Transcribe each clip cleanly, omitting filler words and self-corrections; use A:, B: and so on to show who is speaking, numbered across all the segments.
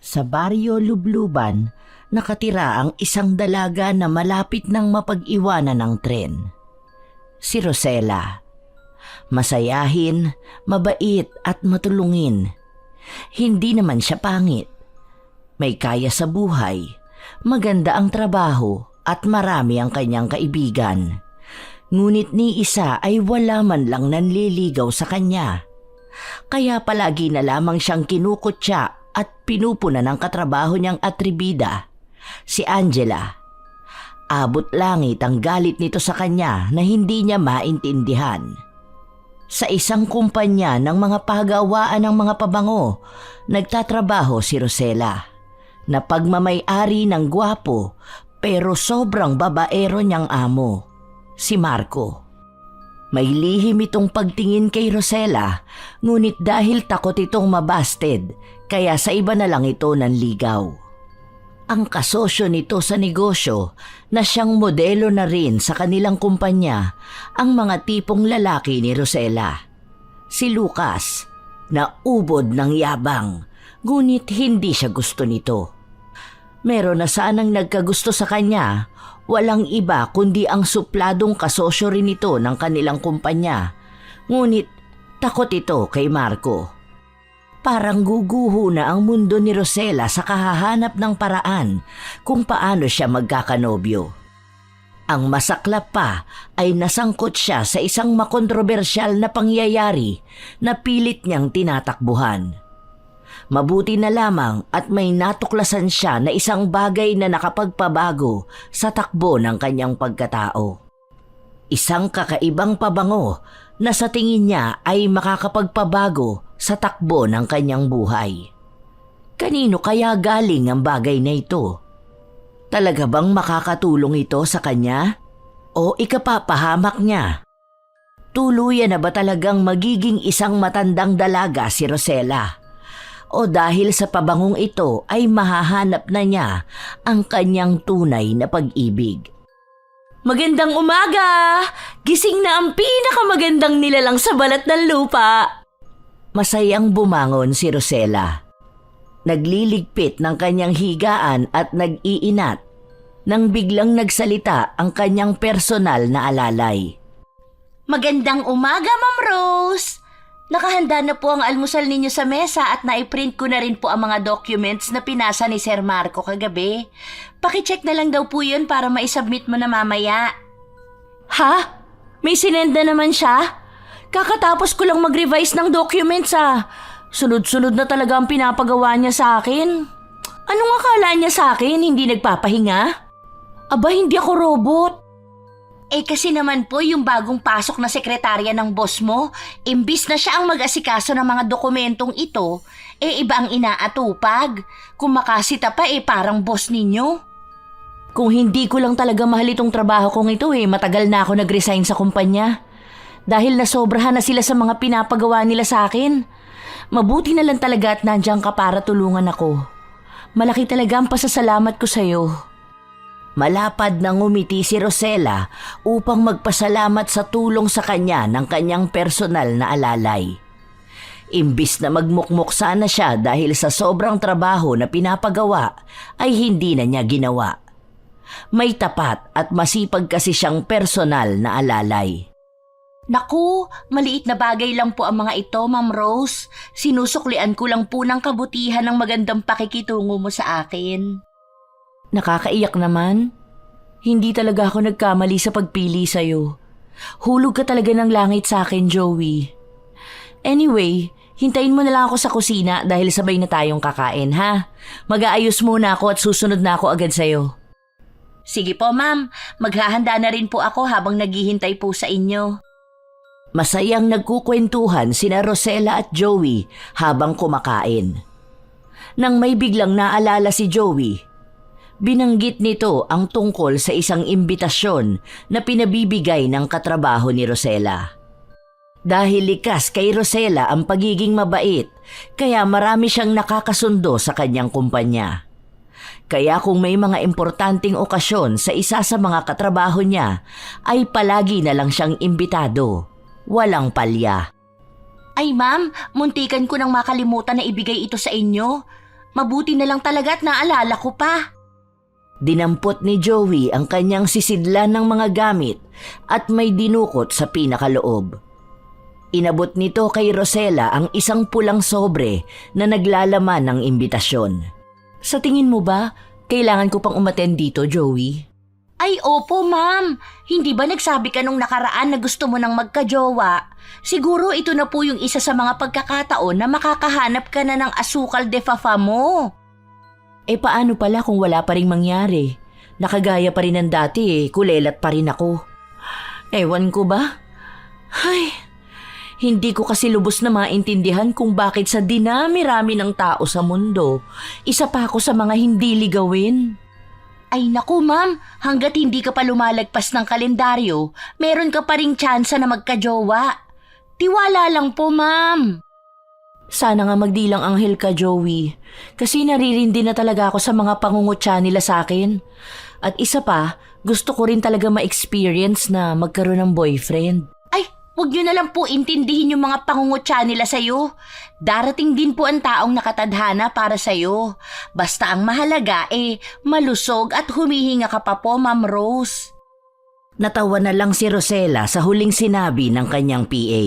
A: Sa baryo Lubluban, nakatira ang isang dalaga na malapit nang mapag-iwanan ng tren. Si Rosella. Masayahin, mabait at matulungin. Hindi naman siya pangit. May kaya sa buhay, maganda ang trabaho at marami ang kanyang kaibigan. Ngunit ni isa ay wala man lang nanliligaw sa kanya. Kaya palagi na lamang siyang kinukutya at pinupuna ng katrabaho niyang atribida, si Angela. Abot langit ang galit nito sa kanya na hindi niya maintindihan. Sa isang kumpanya ng mga pagawaan ng mga pabango, nagtatrabaho si Rosella, na pagmamay-ari ng gwapo pero sobrang babaero niyang amo, si Marco. May lihim itong pagtingin kay Rosella, ngunit dahil takot itong mabasted, kaya sa iba na lang ito nanligaw. Ang kasosyo nito sa negosyo na siyang modelo na rin sa kanilang kumpanya, ang mga tipong lalaki ni Rosella. Si Lucas, na ubod ng yabang, ngunit hindi siya gusto nito. Meron na sanang nagkagusto sa kanya, walang iba kundi ang supladong kasosyo rin ito ng kanilang kumpanya. Ngunit takot ito kay Marco. Parang guguho na ang mundo ni Rosella sa kahahanap ng paraan kung paano siya magkakanobyo. Ang masaklap pa ay nasangkot siya sa isang makontrobersyal na pangyayari na pilit niyang tinatakbuhan. Mabuti na lamang at may natuklasan siya na isang bagay na nakapagpabago sa takbo ng kanyang pagkatao. Isang kakaibang pabango na sa tingin niya ay makakapagpabago sa takbo ng kanyang buhay. Kanino kaya galing ang bagay na ito? Talaga bang makakatulong ito sa kanya? O ikapapahamak niya? Tuluyan na ba talagang magiging isang matandang dalaga si Rosella? O dahil sa pabangong ito ay mahahanap na niya ang kanyang tunay na pag-ibig? Magandang umaga! Gising na ang pinakamagandang nilalang sa balat ng lupa! Masayang bumangon si Rosella. Nagliligpit ng kanyang higaan at nag-iinat nang biglang nagsalita ang kanyang personal na alalay. Magandang umaga, Ma'am Rose! Nakahanda na po ang almusal ninyo sa mesa at naiprint ko na rin po ang mga documents na pinasa ni Sir Marco kagabi. Pakicheck na lang daw po yun para maisubmit mo na mamaya. Ha? May sinend na naman siya? Kakatapos ko lang mag-revise ng documents ah. Sunod-sunod na talaga ang pinapagawa niya sa akin. Anong akala niya sa akin? Hindi nagpapahinga? Aba, hindi ako robot. Kasi naman po yung bagong pasok na sekretarya ng boss mo, imbis na siya ang mag-asikaso ng mga dokumentong ito, iba ang inaatupag. Kung makasita pa parang boss ninyo. Kung hindi ko lang talaga mahal itong trabaho kong ito matagal na ako nag-resign sa kumpanya. Dahil nasobrahan na sila sa mga pinapagawa nila sa akin. Mabuti na lang talaga at nandiyan ka para tulungan ako. Malaki talaga ang pasasalamat ko sa'yo. Malapad na ngumiti si Rosella upang magpasalamat sa tulong sa kanya ng kanyang personal na alalay. Imbis na magmukmok sana siya dahil sa sobrang trabaho na pinapagawa, ay hindi na niya ginawa. May tapat at masipag kasi siyang personal na alalay. Naku, maliit na bagay lang po ang mga ito, Ma'am Rose. Sinusuklian ko lang po ng kabutihan ng magandang pakikitungo mo sa akin. Nakakaiyak naman. Hindi talaga ako nagkamali sa pagpili sa'yo. Hulog ka talaga ng langit sa akin, Joey. Anyway, hintayin mo na lang ako sa kusina dahil sabay na tayong kakain, ha? Mag-aayos muna ako at susunod na ako agad sa'yo. Sige po, ma'am. Maghahanda na rin po ako habang naghihintay po sa inyo. Masayang nagkukwentuhan sina Rosella at Joey habang kumakain. Nang may biglang naalala si Joey, binanggit nito ang tungkol sa isang imbitasyon na pinabibigay ng katrabaho ni Rosella. Dahil likas kay Rosella ang pagiging mabait, kaya marami siyang nakakasundo sa kanyang kumpanya. Kaya kung may mga importanteng okasyon sa isa sa mga katrabaho niya, ay palagi na lang siyang imbitado. Walang palya. Ay ma'am, muntikan ko nang makalimutan na ibigay ito sa inyo.
B: Mabuti na lang talaga at naalala ko pa.
A: Dinampot ni Joey ang kanyang sisidlan ng mga gamit at may dinukot sa pinakaloob. Inabot nito kay Rosella ang isang pulang sobre na naglalaman ng imbitasyon. Sa tingin mo ba, kailangan ko pang umattend dito, Joey?
B: Ay opo ma'am, hindi ba nagsabi ka nung nakaraan na gusto mo nang magkajowa? Siguro ito na po yung isa sa mga pagkakataon na makakahanap ka na ng asukal de fafa mo.
A: Paano pala kung wala pa ring mangyari? Nakagaya pa rin ng dati kulelat pa rin ako. Ewan ko ba? Ay, hindi ko kasi lubos na maintindihan kung bakit sa dinami-rami ng tao sa mundo, isa pa ako sa mga hindi ligawin.
B: Ay naku ma'am, hanggat hindi ka pa lumalagpas ng kalendaryo, meron ka pa ring tsansa na magkajowa. Tiwala lang po ma'am.
A: Sana nga magdilang anghel ka, Joey. Kasi naririndi na talaga ako sa mga pangungutya nila sa akin. At isa pa, gusto ko rin talaga ma-experience na magkaroon ng boyfriend.
B: Ay, huwag niyo na lang po intindihin yung mga pangungutya nila sa'yo. Darating din po ang taong nakatadhana para sa'yo. Basta ang mahalaga malusog at humihinga ka pa po, Ma'am Rose.
A: Natawa na lang si Rosella sa huling sinabi ng kanyang PA.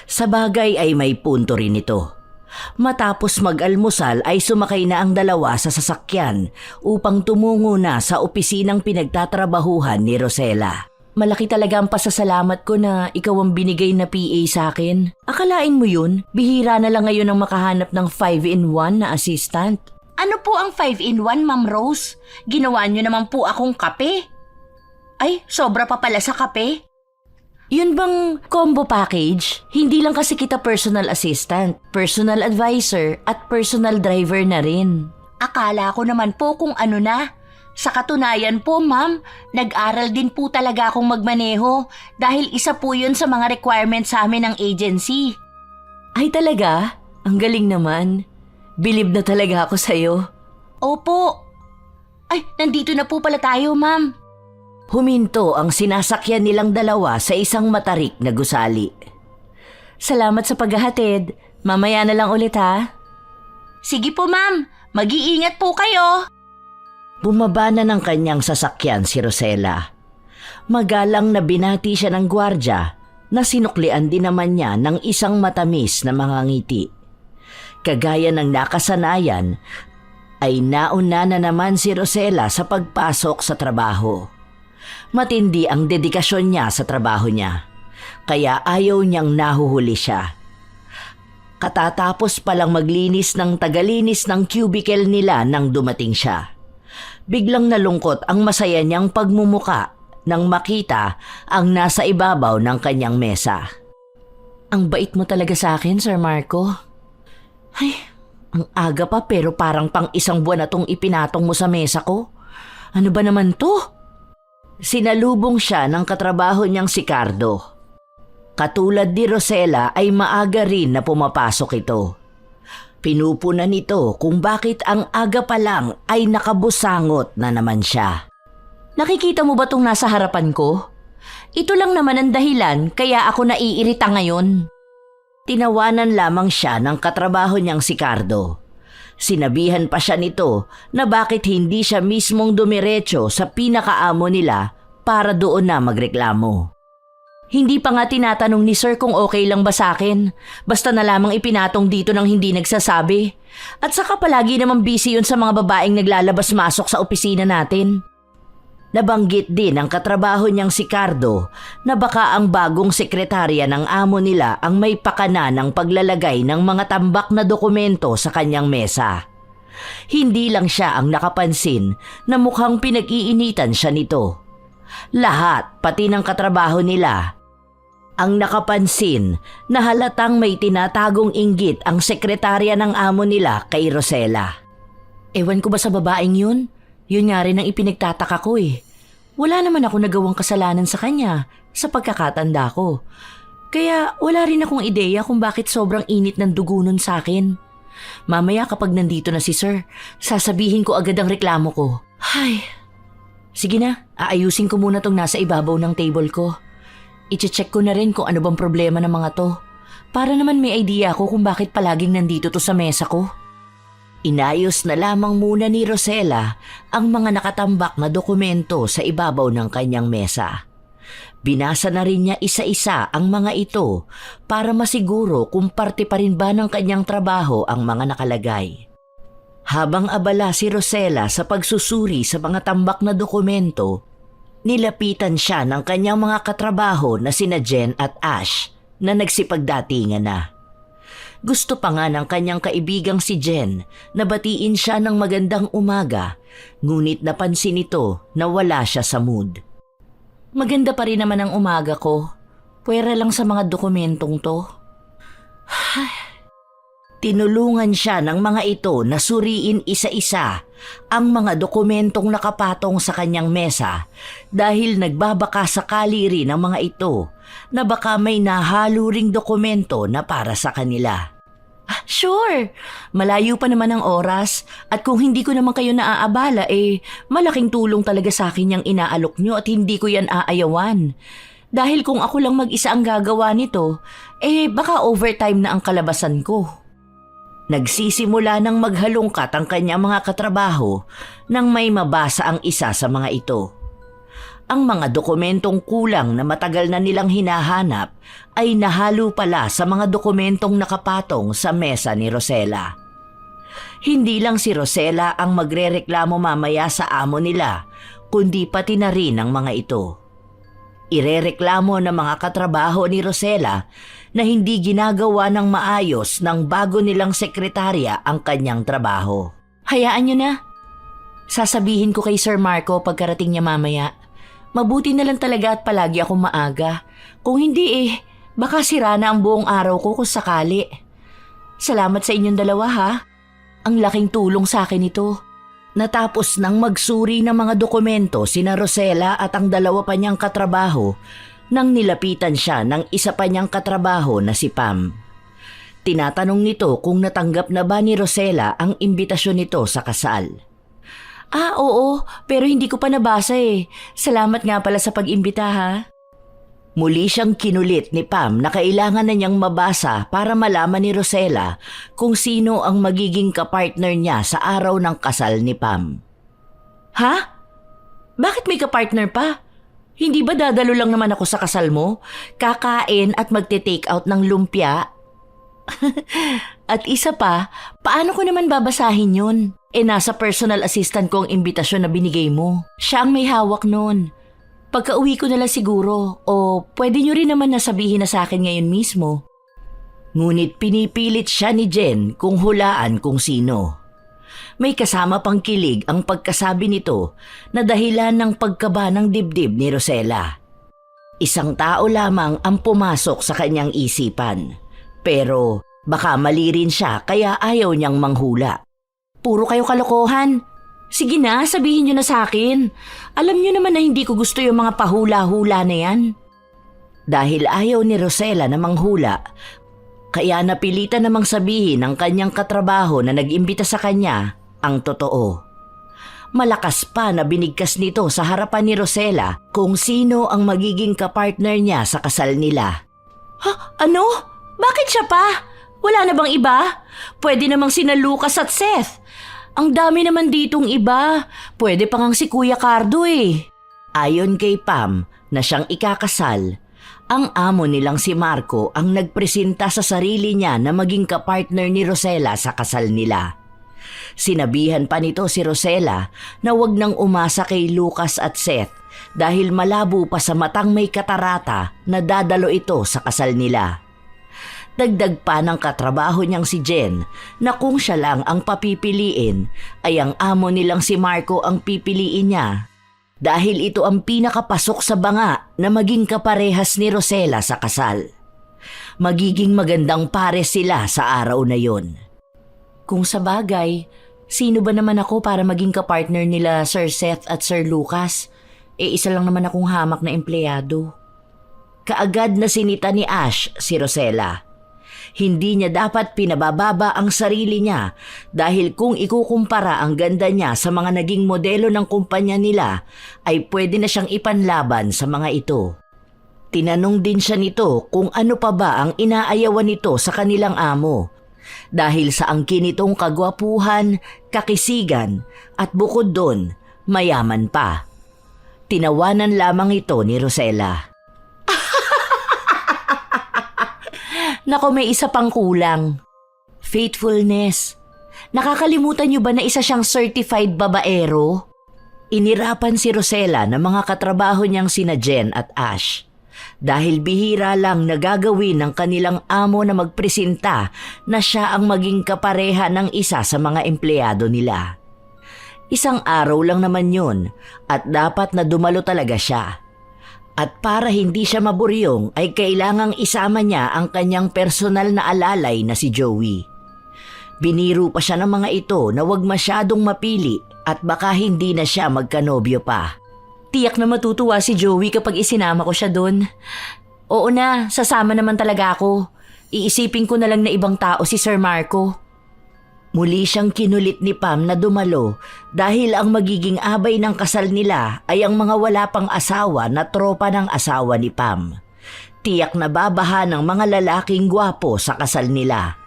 A: Sa bagay ay may punto rin ito. Matapos mag-almusal ay sumakay na ang dalawa sa sasakyan upang tumungo na sa opisinang pinagtatrabahuhan ni Rosella. Malaki talaga ang pasasalamat ko na ikaw ang binigay na PA sa akin. Akalain mo yun, bihira na lang ngayon ang makahanap ng 5-in-1 na assistant.
B: Ano po ang 5-in-1, Ma'am Rose? Ginawa niyo naman po akong kape. Ay, sobra pa pala sa kape.
A: Yun bang combo package? Hindi lang kasi kita personal assistant, personal advisor at personal driver na rin.
B: Akala ko naman po kung ano na. Sa katunayan po ma'am, nag-aral din po talaga akong magmaneho dahil isa po yun sa mga requirements sa amin ng agency.
A: Ay talaga? Ang galing naman. Bilib na talaga ako sa'yo.
B: Opo. Ay, nandito na po pala tayo ma'am.
A: Huminto ang sinasakyan nilang dalawa sa isang matarik na gusali. Salamat sa paghahatid. Mamaya na lang ulit ha.
B: Sige po ma'am, mag-iingat po kayo.
A: Bumaba na ng kanyang sasakyan si Rosella. Magalang na binati siya ng gwardya na sinuklian din naman niya ng isang matamis na mga ngiti. Kagaya ng nakasanayan, ay nauna na naman si Rosella sa pagpasok sa trabaho. Matindi ang dedikasyon niya sa trabaho niya, kaya ayaw niyang nahuhuli siya. Katatapos palang maglinis ng tagalinis ng cubicle nila nang dumating siya. Biglang nalungkot ang masaya niyang pagmumuka nang makita ang nasa ibabaw ng kanyang mesa. Ang bait mo talaga sa akin, Sir Marco. Ay, ang aga pa pero parang pang isang buwan na tong ipinatong mo sa mesa ko. Ano ba naman to? Sinalubong siya ng katrabaho niyang si Cardo. Katulad ni Rosella ay maaga rin na pumapasok ito. Pinupunan nito kung bakit ang aga pa lang ay nakabusangot na naman siya. Nakikita mo ba tong nasa harapan ko? Ito lang naman ang dahilan kaya ako naiirita ngayon. Tinawanan lamang siya ng katrabaho niyang si Cardo. Sinabihan pa siya nito na bakit hindi siya mismong dumiretso sa pinakaamo nila para doon na magreklamo. Hindi pa nga tinatanong ni Sir kung okay lang ba sa akin. Basta na lamang ipinatong dito nang hindi nagsasabi. At saka palagi namang busy yun sa mga babaeng naglalabas-masok sa opisina natin. Nabanggit din ang katrabaho niyang si Cardo na baka ang bagong sekretarya ng amo nila ang may pakana ng paglalagay ng mga tambak na dokumento sa kanyang mesa. Hindi lang siya ang nakapansin na mukhang pinag-iinitan siya nito. Lahat, pati ng katrabaho nila, ang nakapansin na halatang may tinatagong inggit ang sekretarya ng amo nila kay Rosella. Ewan ko ba sa babaeng yun? Yun nga rin ang ipinagtataka ko eh. Wala naman ako nagawang kasalanan sa kanya sa pagkakatanda ko. Kaya wala rin akong ideya kung bakit sobrang init ng dugo nun sa akin. Mamaya kapag nandito na si Sir, sasabihin ko agad ang reklamo ko. Ay, sige na, aayusin ko muna tong nasa ibabaw ng table ko. I-check ko na rin kung ano bang problema ng mga to. Para naman may idea ako kung bakit palaging nandito to sa mesa ko. Inayos na lamang muna ni Rosella ang mga nakatambak na dokumento sa ibabaw ng kanyang mesa. Binasa na rin niya isa-isa ang mga ito para masiguro kung parte pa rin ba ng kanyang trabaho ang mga nakalagay. Habang abala si Rosella sa pagsusuri sa mga tambak na dokumento, nilapitan siya ng kanyang mga katrabaho na sina Jen at Ash na nagsipagdatingan na. Gusto pa nga ng kanyang kaibigang si Jen na batiin siya ng magandang umaga, ngunit napansin nito na wala siya sa mood. Maganda pa rin naman ang umaga ko, puwera lang sa mga dokumentong to. Tinulungan siya ng mga ito na suriin isa-isa ang mga dokumentong nakapatong sa kanyang mesa dahil nagbabaka sakali rin ang mga ito na baka may nahalo ring dokumento na para sa kanila. Sure, malayo pa naman ang oras at kung hindi ko naman kayo naaabala malaking tulong talaga sa akin yung inaalok nyo at hindi ko yan aayawan. Dahil kung ako lang mag-isa ang gagawa nito, baka overtime na ang kalabasan ko. Nagsisimula ng maghalongkat ang kanyang mga katrabaho nang may mabasa ang isa sa mga ito. Ang mga dokumentong kulang na matagal na nilang hinahanap ay nahalo pala sa mga dokumentong nakapatong sa mesa ni Rosella. Hindi lang si Rosella ang magrereklamo mamaya sa amo nila, kundi pati na rin ang mga ito. Irereklamo ng mga katrabaho ni Rosella na hindi ginagawa ng maayos ng bago nilang sekretarya ang kanyang trabaho. Hayaan nyo na. Sasabihin ko kay Sir Marco pagkarating niya mamaya. Mabuti na lang talaga at palagi akong maaga. Kung hindi baka sira na ang buong araw ko kung sakali. Salamat sa inyong dalawa ha. Ang laking tulong sa akin ito. Natapos nang magsuri ng mga dokumento sina Rosella at ang dalawa pa niyang katrabaho nang nilapitan siya ng isa pa niyang katrabaho na si Pam. Tinatanong nito kung natanggap na ba ni Rosella ang imbitasyon nito sa kasal. Oo, pero hindi ko pa nabasa Salamat nga pala sa pag-imbita ha. Muli siyang kinulit ni Pam na kailangan na niyang mabasa para malaman ni Rosella kung sino ang magiging kapartner niya sa araw ng kasal ni Pam. Ha? Bakit may kapartner pa? Hindi ba dadalo lang naman ako sa kasal mo? Kakain at magte-take out ng lumpia? At isa pa, paano ko naman babasahin yun? Nasa personal assistant ko ang imbitasyon na binigay mo. Siya ang may hawak nun. Pagka-uwi ko na lang siguro o pwede nyo rin naman nasabihin na sa akin ngayon mismo. Ngunit pinipilit siya ni Jen kung hulaan kung sino. May kasama pang kilig ang pagkasabi nito na dahilan ng pagkaba ng dibdib ni Rosella. Isang tao lamang ang pumasok sa kanyang isipan. Pero baka mali rin siya kaya ayaw niyang manghula. Puro kayo kalokohan. Sige na, sabihin niyo na sa akin. Alam niyo naman na hindi ko gusto yung mga pahula-hula na yan. Dahil ayaw ni Rosella na manghula, kaya napilitan namang sabihin ng kanyang katrabaho na nag-imbita sa kanya ang totoo. Malakas pa na binigkas nito sa harapan ni Rosella kung sino ang magiging kapartner niya sa kasal nila. Ano? Bakit siya pa? Wala na bang iba? Pwede namang sina Lucas at Seth. Ang dami naman ditong iba. Pwede pa ngang si Kuya Cardo Ayon kay Pam na siyang ikakasal, ang amo nilang si Marco ang nagpresenta sa sarili niya na maging kapartner ni Rosella sa kasal nila. Sinabihan pa nito si Rosella na wag nang umasa kay Lucas at Seth dahil malabo pa sa matang may katarata na dadalo ito sa kasal nila. Dagdag pa ng katrabaho niyang si Jen na kung siya lang ang papipiliin ay ang amo nilang si Marco ang pipiliin niya dahil ito ang pinakapasok sa banga na maging kaparehas ni Rosella sa kasal. Magiging magandang pares sila sa araw na yon. Kung sa bagay, sino ba naman ako para maging kapartner nila Sir Seth at Sir Lucas? Isa lang naman akong hamak na empleyado. Kaagad na sinita ni Ash si Rosella. Hindi niya dapat pinabababa ang sarili niya dahil kung ikukumpara ang ganda niya sa mga naging modelo ng kumpanya nila ay pwede na siyang ipanlaban sa mga ito. Tinanong din siya nito kung ano pa ba ang inaayawan nito sa kanilang amo. Dahil sa angkin nitong kagwapuhan, kakisigan at bukod doon, mayaman pa. Tinawanan lamang ito ni Rosella. Nako, may isa pang kulang. Faithfulness. Nakakalimutan niyo ba na isa siyang certified babaero? Inirapan si Rosella ng mga katrabaho niyang sina Jen at Ash. Dahil bihira lang nagagawin ng kanilang amo na magpresenta na siya ang maging kapareha ng isa sa mga empleyado nila. Isang araw lang naman yun at dapat na dumalo talaga siya. At para hindi siya maburyong ay kailangang isama niya ang kanyang personal na alalay na si Joey. Biniro pa siya ng mga ito na wag masyadong mapili at baka hindi na siya magkanobyo pa. Tiyak na matutuwa si Joey kapag isinama ko siya doon. Oo na, sasama naman talaga ako. Iisipin ko na lang na ibang tao si Sir Marco. Muli siyang kinulit ni Pam na dumalo dahil ang magiging abay ng kasal nila ay ang mga wala pang asawa na tropa ng asawa ni Pam. Tiyak na babaha ng mga lalaking gwapo sa kasal nila.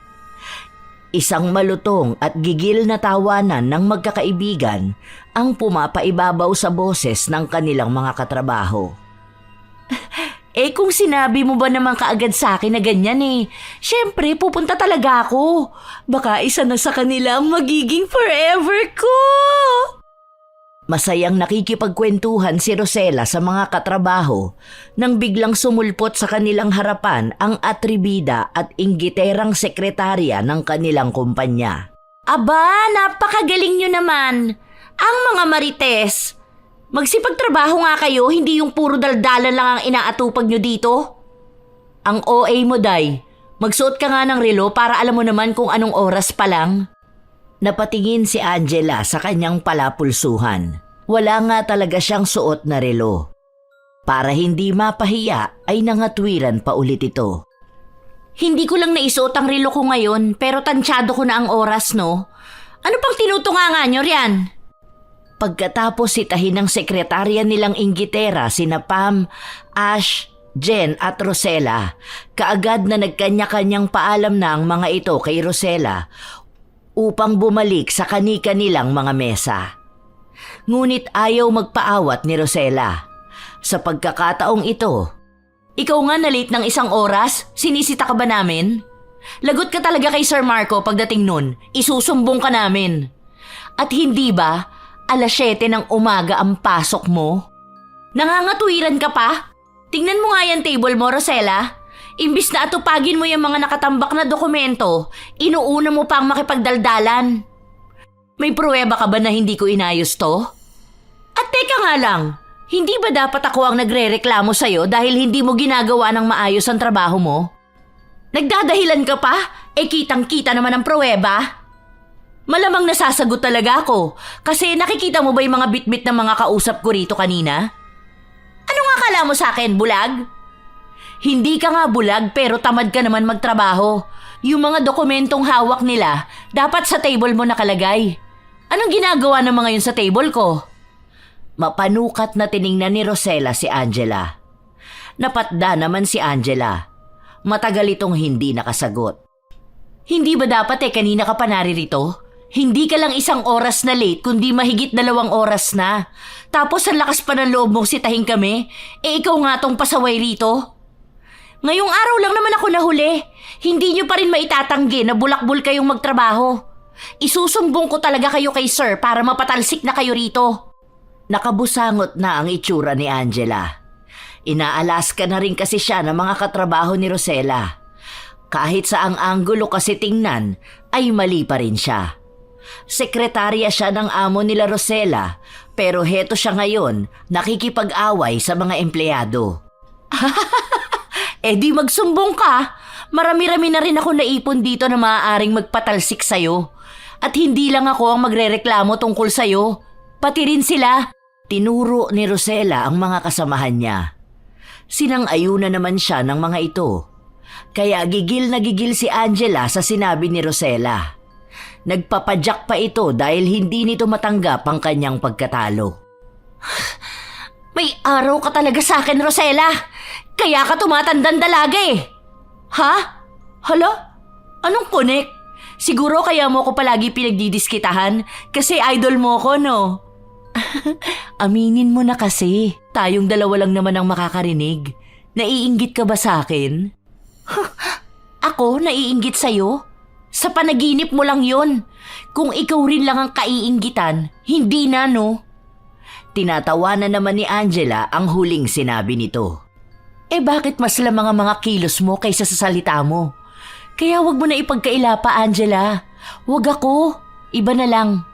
A: Isang malutong at gigil na tawanan ng magkakaibigan ang pumapaibabaw sa boses ng kanilang mga katrabaho. Kung sinabi mo ba naman kaagad sa akin na ganyan syempre pupunta talaga ako. Baka isa na sa kanila ang magiging forever ko. Masayang nakikipagkwentuhan si Rosella sa mga katrabaho nang biglang sumulpot sa kanilang harapan ang atribida at inggiterang sekretarya ng kanilang kumpanya. Aba, napakagaling nyo naman! Ang mga marites! Magsipagtrabaho nga kayo, hindi yung puro daldalan lang ang inaatupag nyo dito. Ang OA mo, Day. Magsuot ka nga ng relo para alam mo naman kung anong oras pa lang. Napatingin si Angela sa kanyang palapulsuhan. Wala nga talaga siyang suot na relo. Para hindi mapahiya ay nangatwiran pa ulit ito. Hindi ko lang naisuot ang relo ko ngayon pero tansyado ko na ang oras, no? Ano pang tinutunganga nyo riyan? Pagkatapos sitahin ng sekretarya nilang inggitera sina Pam, Ash, Jen at Rosella, kaagad na nagkanya-kanyang paalam na ang mga ito kay Rosella upang bumalik sa kani-kanilang mga mesa. Ngunit ayaw magpaawat ni Rosella. Sa pagkakataong ito, ikaw nga na late ng isang oras, sinisita ka ba namin? Lagot ka talaga kay Sir Marco pagdating nun, isusumbong ka namin. At hindi ba, 7:00 ng umaga ang pasok mo? Nangangatwiran ka pa? Tingnan mo nga yan table mo, Rosella. Imbis na atupagin mo yung mga nakatambak na dokumento, inuuna mo pang makipagdaldalan. May pruweba ka ba na hindi ko inayos to? At teka nga lang, hindi ba dapat ako ang nagrereklamo sa'yo dahil hindi mo ginagawa ng maayos ang trabaho mo? Nagdadahilan ka pa? Kitang-kita naman ang pruweba. Malamang nasasagot talaga ako kasi nakikita mo ba yung mga bitbit ng mga kausap ko rito kanina? Ano nga akala mo sa akin, bulag? Hindi ka nga bulag pero tamad ka naman magtrabaho. Yung mga dokumentong hawak nila, dapat sa table mo nakalagay. Anong ginagawa ng mga yun sa table ko? Mapanukat na tiningnan ni Rosella si Angela. Napatda naman si Angela. Matagal itong hindi nakasagot. Hindi ba dapat kanina ka pa naririto? Hindi ka lang 1 oras na late kundi mahigit 2 oras na. Tapos ang lakas pa ng loob mong sitahin kami, ikaw nga tong pasaway rito. Ngayong araw lang naman ako nahuli. Hindi nyo pa rin maitatanggi na bulakbol kayong magtrabaho. Isusumbong ko talaga kayo kay Sir para mapatalsik na kayo rito. Nakabusangot na ang itsura ni Angela. Inaalaska na rin kasi siya ng mga katrabaho ni Rosella. Kahit sa ang anggulo kasi tingnan, ay mali pa rin siya. Sekretarya siya ng amo nila Rosella, pero heto siya ngayon, nakikipag-away sa mga empleyado. Di magsumbong ka. Marami-rami na rin ako naipon dito na maaaring magpatalsik sa'yo. At hindi lang ako ang magrereklamo tungkol sa'yo. Pati rin sila. Tinuro ni Rosella ang mga kasamahan niya. Sinang-ayuna naman siya ng mga ito. Kaya gigil na gigil si Angela sa sinabi ni Rosella. Nagpapadyak pa ito dahil hindi nito matanggap ang kanyang pagkatalo. May araw ka talaga sa akin, Rosella. Kaya ka tumatandang dalaga Ha? Hala? Anong connect?
B: Siguro kaya mo ko palagi pinagdidiskitahan kasi idol mo ko, no? Aminin mo na kasi. Tayong dalawa lang naman ang makakarinig. Naiinggit ka ba sa akin? Ako? Naiinggit sa'yo? Sa panaginip mo lang yon. Kung ikaw rin lang ang kaiinggitan, hindi na, no? Tinatawanan naman ni Angela ang huling sinabi nito. Bakit mas lamang ang mga kilos mo kaysa sa salita mo? Kaya wag mo na ipagkaila pa, Angela. Wag ako. Iba na lang.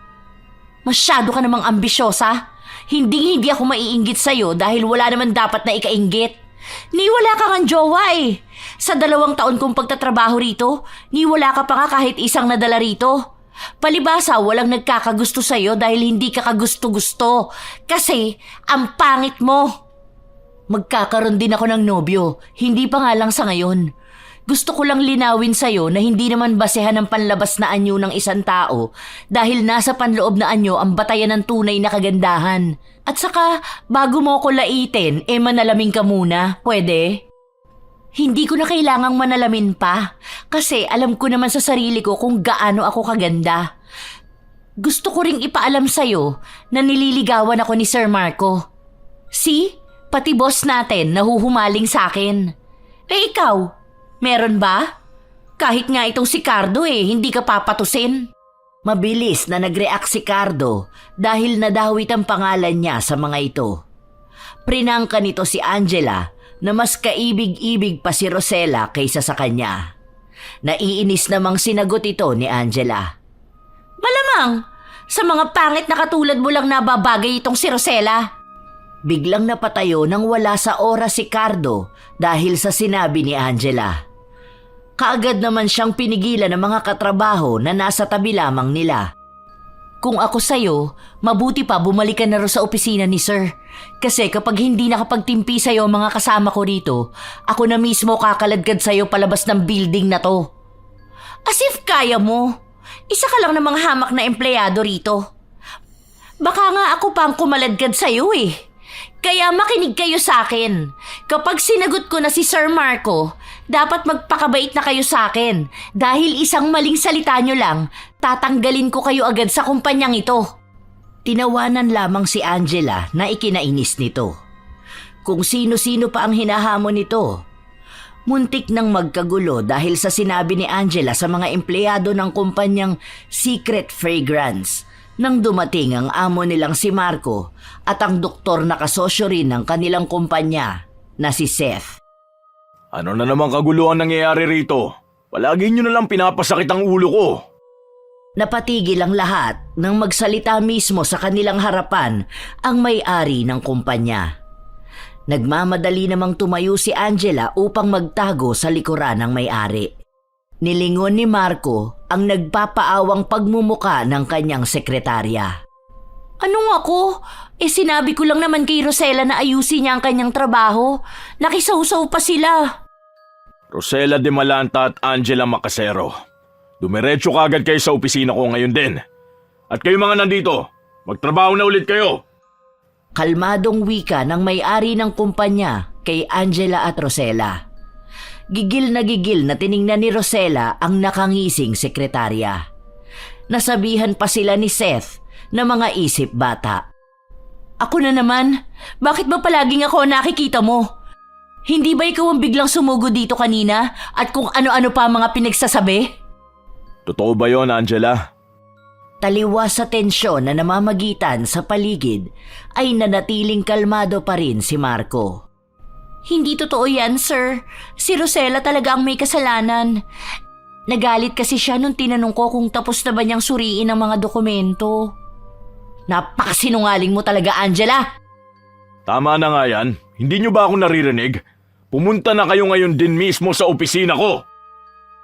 B: Masyado ka namang ambisyosa. Hindi ako maiinggit sa'yo dahil wala naman dapat na ikainggit. Ni wala ka ngang jowa eh. Sa 2 taon kong pagtatrabaho rito, ni wala ka pa nga kahit isang nadala rito. Palibasa, walang nagkakagusto sa'yo dahil hindi ka kagusto-gusto. Kasi, ang pangit mo. Magkakaroon din ako ng nobyo, hindi pa nga lang sa ngayon. Gusto ko lang linawin sa'yo na hindi naman basehan ng panlabas na anyo ng isang tao dahil nasa panloob na anyo ang batayan ng tunay na kagandahan. At saka, bago mo ko laitin, manalamin ka muna, pwede? Hindi ko na kailangang manalamin pa kasi alam ko naman sa sarili ko kung gaano ako kaganda. Gusto ko ring ipaalam sa'yo na nililigawan ako ni Sir Marco. See? Pati boss natin nahuhumaling sa akin. Ikaw? Meron ba? Kahit nga itong si Cardo hindi ka papatusin. Mabilis na nag-react si Cardo dahil nadawit ang pangalan niya sa mga ito. Prinangka nito si Angela na mas kaibig-ibig pa si Rosella kaysa sa kanya. Naiinis namang sinagot ito ni Angela. Malamang, sa mga pangit na katulad mo lang nababagay itong si Rosella. Biglang napatayo nang wala sa oras si Cardo dahil sa sinabi ni Angela. Kaagad naman siyang pinigilan ng mga katrabaho na nasa tabi lamang nila. Kung ako sa'yo, mabuti pa bumalik ka na rin sa opisina ni Sir. Kasi kapag hindi nakapagtimpi sa'yo mga kasama ko rito, ako na mismo kakaladkad sa'yo palabas ng building na to. As if kaya mo. Isa ka lang namang hamak na empleyado rito. Baka nga ako pang kumaladkad sa'yo Kaya makinig kayo sa akin. Kapag sinagot ko na si Sir Marco, dapat magpakabait na kayo sa akin. Dahil isang maling salita nyo lang, tatanggalin ko kayo agad sa kumpanyang ito. Tinawanan lamang si Angela na ikinainis nito. Kung sino-sino pa ang hinahamon nito. Muntik nang magkagulo dahil sa sinabi ni Angela sa mga empleyado ng kumpanyang Secret Fragrance nang dumating ang amo nilang si Marco at ang doktor na kasosyo rin ng kanilang kumpanya na si Seth.
C: Ano na naman kaguluhan nangyayari rito? Palagi nyo na lang pinapasakit ang ulo ko.
A: Napatigil ang lahat nang magsalita mismo sa kanilang harapan ang may-ari ng kumpanya. Nagmamadali namang tumayo si Angela upang magtago sa likuran ng may-ari. Nilingon ni Marco ang nagpapaawang pagmumuka ng kanyang sekretarya. Anong ako? Sinabi ko lang naman kay Rosella na ayusin niya ang kanyang trabaho. Nakisawsaw pa sila.
C: Rosella de Malanta at Angela Macasero. Dumiretso kagad kayo sa opisina ko ngayon din. At kayo mga nandito, magtrabaho na ulit kayo.
A: Kalmadong wika ng may-ari ng kumpanya kay Angela at Rosella. Gigil na tiningnan ni Rosella ang nakangising sekretarya. Nasabihan pa sila ni Seth na mga isip bata. Ako na naman, bakit ba palaging ako nakikita mo? Hindi ba ikaw ang biglang sumugod dito kanina at kung ano-ano pa mga pinagsasabi?
C: Totoo ba yon, Angela?
A: Taliwas sa tensyon na namamagitan sa paligid ay nanatiling kalmado pa rin si Marco. Hindi totoo yan, sir. Si Rosella talaga ang may kasalanan. Nagalit kasi siya nung tinanong ko kung tapos na ba niyang suriin ang mga dokumento. Napakasinungaling mo talaga, Angela!
C: Tama na nga yan. Hindi nyo ba ako naririnig? Pumunta na kayo ngayon din mismo sa opisina ko.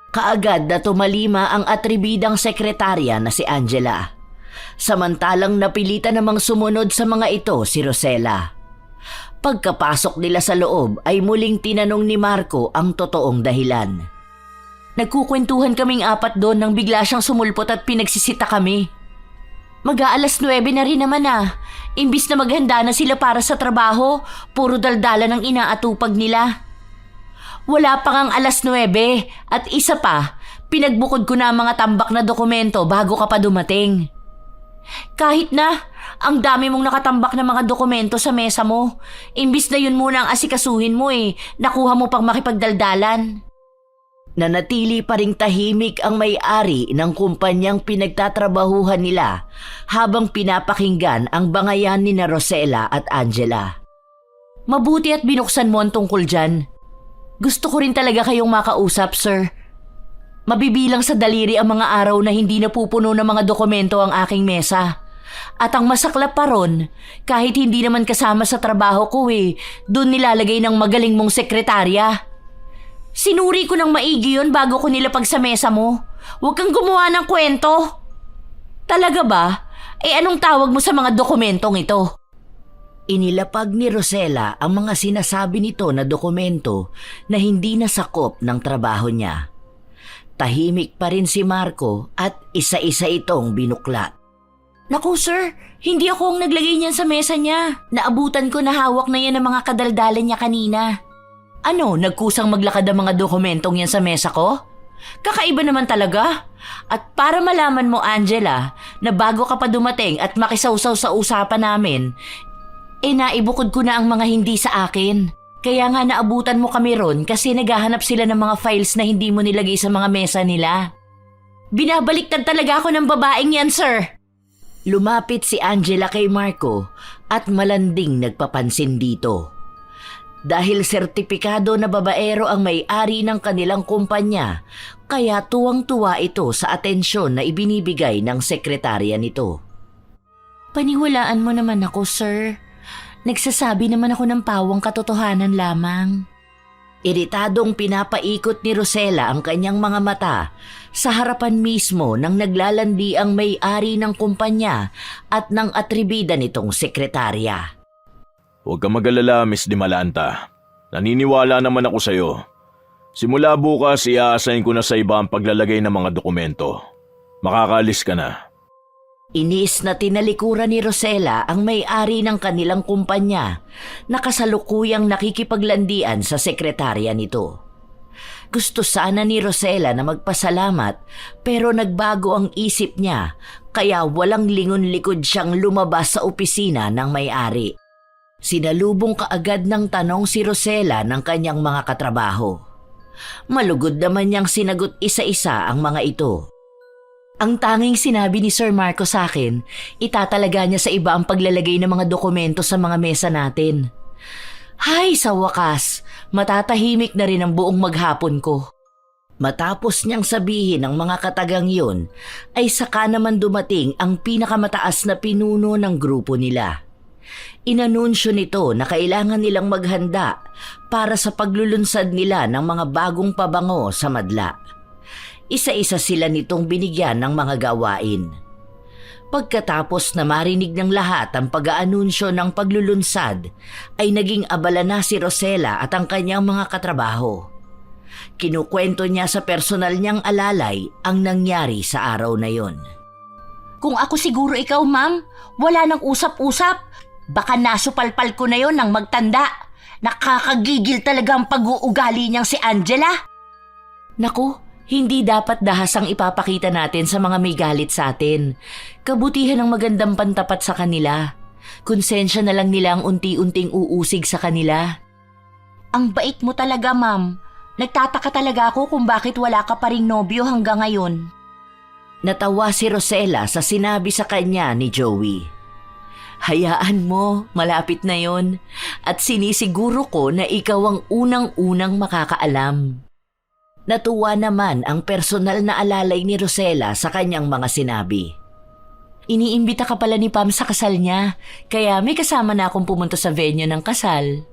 A: Kaagad na tumalima ang atribidang sekretarya na si Angela. Samantalang napilitan namang sumunod sa mga ito si Rosella. Pagkapasok nila sa loob ay muling tinanong ni Marco ang totoong dahilan. Nagkukwentuhan kaming apat doon nang bigla siyang sumulpot at pinagsisita kami. Mag-aalas 9 na rin naman Imbis na maghanda na sila para sa trabaho, puro daldala ng inaatupag nila. Wala pa ngang alas 9 at isa pa,
B: Pinagbukod ko na ang mga tambak na dokumento bago ka pa dumating. Kahit na, ang dami mong nakatambak na mga dokumento sa mesa mo. Imbis na yun muna ang asikasuhin mo nakuha mo pang makipagdaldalan.
A: Nanatili pa ring tahimik ang may-ari ng kumpanyang pinagtatrabahuhan nila habang pinapakinggan ang bangayan ni na Rosella at Angela.
B: Mabuti at binuksan mo ang tungkol dyan. Gusto ko rin talaga kayong makausap, sir. Mabibilang sa daliri ang mga araw na hindi napupuno ng mga dokumento ang aking mesa. At ang masaklap pa ron, kahit hindi naman kasama sa trabaho ko doon nilalagay ng magaling mong sekretarya. Sinuri ko ng maigi yun bago ko nilapag sa mesa mo. Huwag kang gumawa ng kwento. Talaga ba? Anong tawag mo sa mga dokumentong ito?
A: Inilapag ni Rosella ang mga sinasabi nito na dokumento na hindi nasakop ng trabaho niya. Tahimik pa rin si Marco at isa-isa itong binuklat.
B: Naku sir, hindi ako ang naglagay niyan sa mesa niya. Naabutan ko na hawak na yan ang mga kadaldalan niya kanina. Ano, nagkusang maglakad ang mga dokumentong yan sa mesa ko? Kakaiba naman talaga. At para malaman mo, Angela, na bago ka pa dumating at makisawsaw sa usapan namin, naibukod ko na ang mga hindi sa akin. Kaya nga naabutan mo kami ron kasi naghahanap sila ng mga files na hindi mo nilagay sa mga mesa nila. Binabaliktad talaga ako ng babaeng yan, sir.
A: Lumapit si Angela kay Marco at malanding nagpapansin dito. Dahil sertipikado na babaero ang may-ari ng kanilang kumpanya, kaya tuwang-tuwa ito sa atensyon na ibinibigay ng sekretarya nito.
B: Paniwalaan mo naman ako, sir. Nagsasabi naman ako ng pawang katotohanan lamang.
A: Iritadong pinapaikot ni Rosella ang kanyang mga mata sa harapan mismo ng naglalandi ang may-ari ng kumpanya at ng atribida nitong sekretarya.
C: Huwag ka mag-alala, Miss Dimalanta. Naniniwala naman ako sa'yo. Simula bukas, i-assign ko na sa iba ang paglalagay ng mga dokumento. Makakalis ka na.
A: Inis na tinalikuran ni Rosella ang may-ari ng kanilang kumpanya na kasalukuyang nakikipaglandian sa sekretarya nito. Gusto sana ni Rosella na magpasalamat pero nagbago ang isip niya kaya walang lingon-likod siyang lumabas sa opisina ng may-ari. Sinalubong kaagad ng tanong si Rosella ng kanyang mga katrabaho. Malugod naman niyang sinagot isa-isa ang mga ito.
B: Ang tanging sinabi ni Sir Marco sa akin, itatalaga niya sa iba ang paglalagay ng mga dokumento sa mga mesa natin. Hay, sa wakas, matatahimik na rin ang buong maghapon ko.
A: Matapos niyang sabihin ang mga katagang yun, ay saka naman dumating ang pinakamataas na pinuno ng grupo nila. Inanunsyo nito na kailangan nilang maghanda para sa paglulunsad nila ng mga bagong pabango sa madla. Isa-isa sila nitong binigyan ng mga gawain. Pagkatapos na marinig ng lahat ang pag-aanunsyo ng paglulunsad, ay naging abala na si Rosella at ang kanyang mga katrabaho. Kinukwento niya sa personal niyang alalay ang nangyari sa araw na yon.
B: Kung ako siguro ikaw, ma'am, wala nang usap-usap. Baka nasupalpal ko na yon ng magtanda. Nakakagigil talaga ang pag-uugali niyang si Angela. Naku, hindi dapat dahas ang ipapakita natin sa mga may galit sa atin. Kabutihan ang magandang pantapat sa kanila. Konsensya na lang nila ang unti-unting uusig sa kanila. Ang bait mo talaga, ma'am. Nagtataka talaga ako kung bakit wala ka pa ring nobyo hanggang ngayon.
A: Natawa si Rosella sa sinabi sa kanya ni Joey.
B: Hayaan mo, malapit na yon. At sinisiguro ko na ikaw ang unang-unang makakaalam.
A: Natuwa naman ang personal na alalay ni Rosella sa kanyang mga sinabi.
B: Iniimbita ka pala ni Pam sa kasal niya, kaya may kasama na akong pumunta sa venue ng kasal.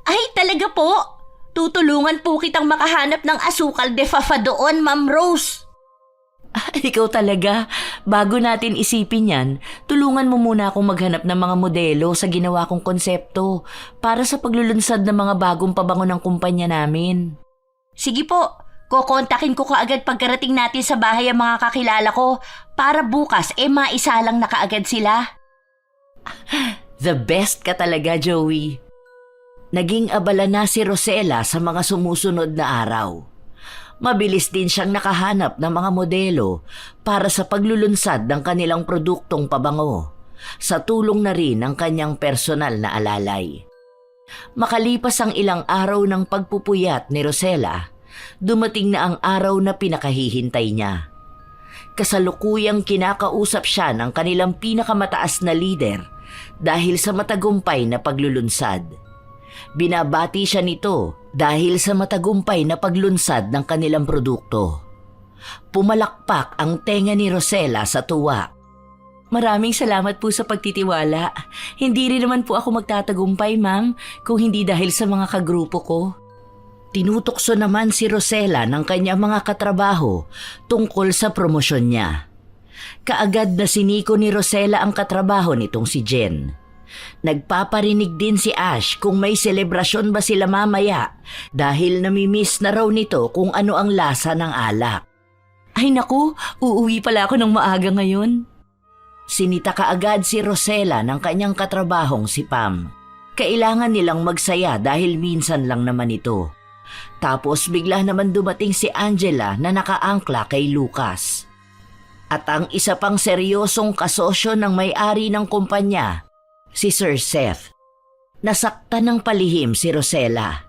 B: Ay, talaga po? Tutulungan po kitang makahanap ng asukal de fafa doon, Ma'am Rose. Ikaw talaga. Bago natin isipin yan, tulungan mo muna akong maghanap ng mga modelo sa ginawa kong konsepto para sa paglulunsad ng mga bagong pabango ng kumpanya namin. Sige po, kukontakin ko kaagad pagkarating natin sa bahay ang mga kakilala ko para bukas maisalang na kaagad sila.
A: The best ka talaga, Joey. Naging abala na si Rosella sa mga sumusunod na araw. Mabilis din siyang nakahanap ng mga modelo para sa paglulunsad ng kanilang produktong pabango, sa tulong na rin ng kanyang personal na alalay. Makalipas ang ilang araw ng pagpupuyat ni Rosella, dumating na ang araw na pinakahihintay niya. Kasalukuyang kinakausap siya ng kanilang pinakamataas na leader dahil sa matagumpay na paglulunsad. Binabati siya nito dahil sa matagumpay na paglunsad ng kanilang produkto. Pumalakpak ang tenga ni Rosella sa tuwa. Maraming salamat po sa pagtitiwala. Hindi rin naman po ako magtatagumpay, ma'am, kung hindi dahil sa mga kagrupo ko. Tinutokso naman si Rosella ng kanyang mga katrabaho tungkol sa promosyon niya. Kaagad na siniko ni Rosella ang katrabaho nitong si Jen. Nagpaparinig din si Ash kung may selebrasyon ba sila mamaya dahil namimiss na raw nito kung ano ang lasa ng alak. Ay naku, uuwi pala ako ng maaga ngayon. Sinita kaagad si Rosella ng kanyang katrabahong si Pam. Kailangan nilang magsaya dahil minsan lang naman ito. Tapos bigla naman dumating si Angela na nakaangkla kay Lucas. At ang isa pang seryosong kasosyo ng may-ari ng kumpanya, si Sir Seth. Nasaktan ng palihim si Rosella.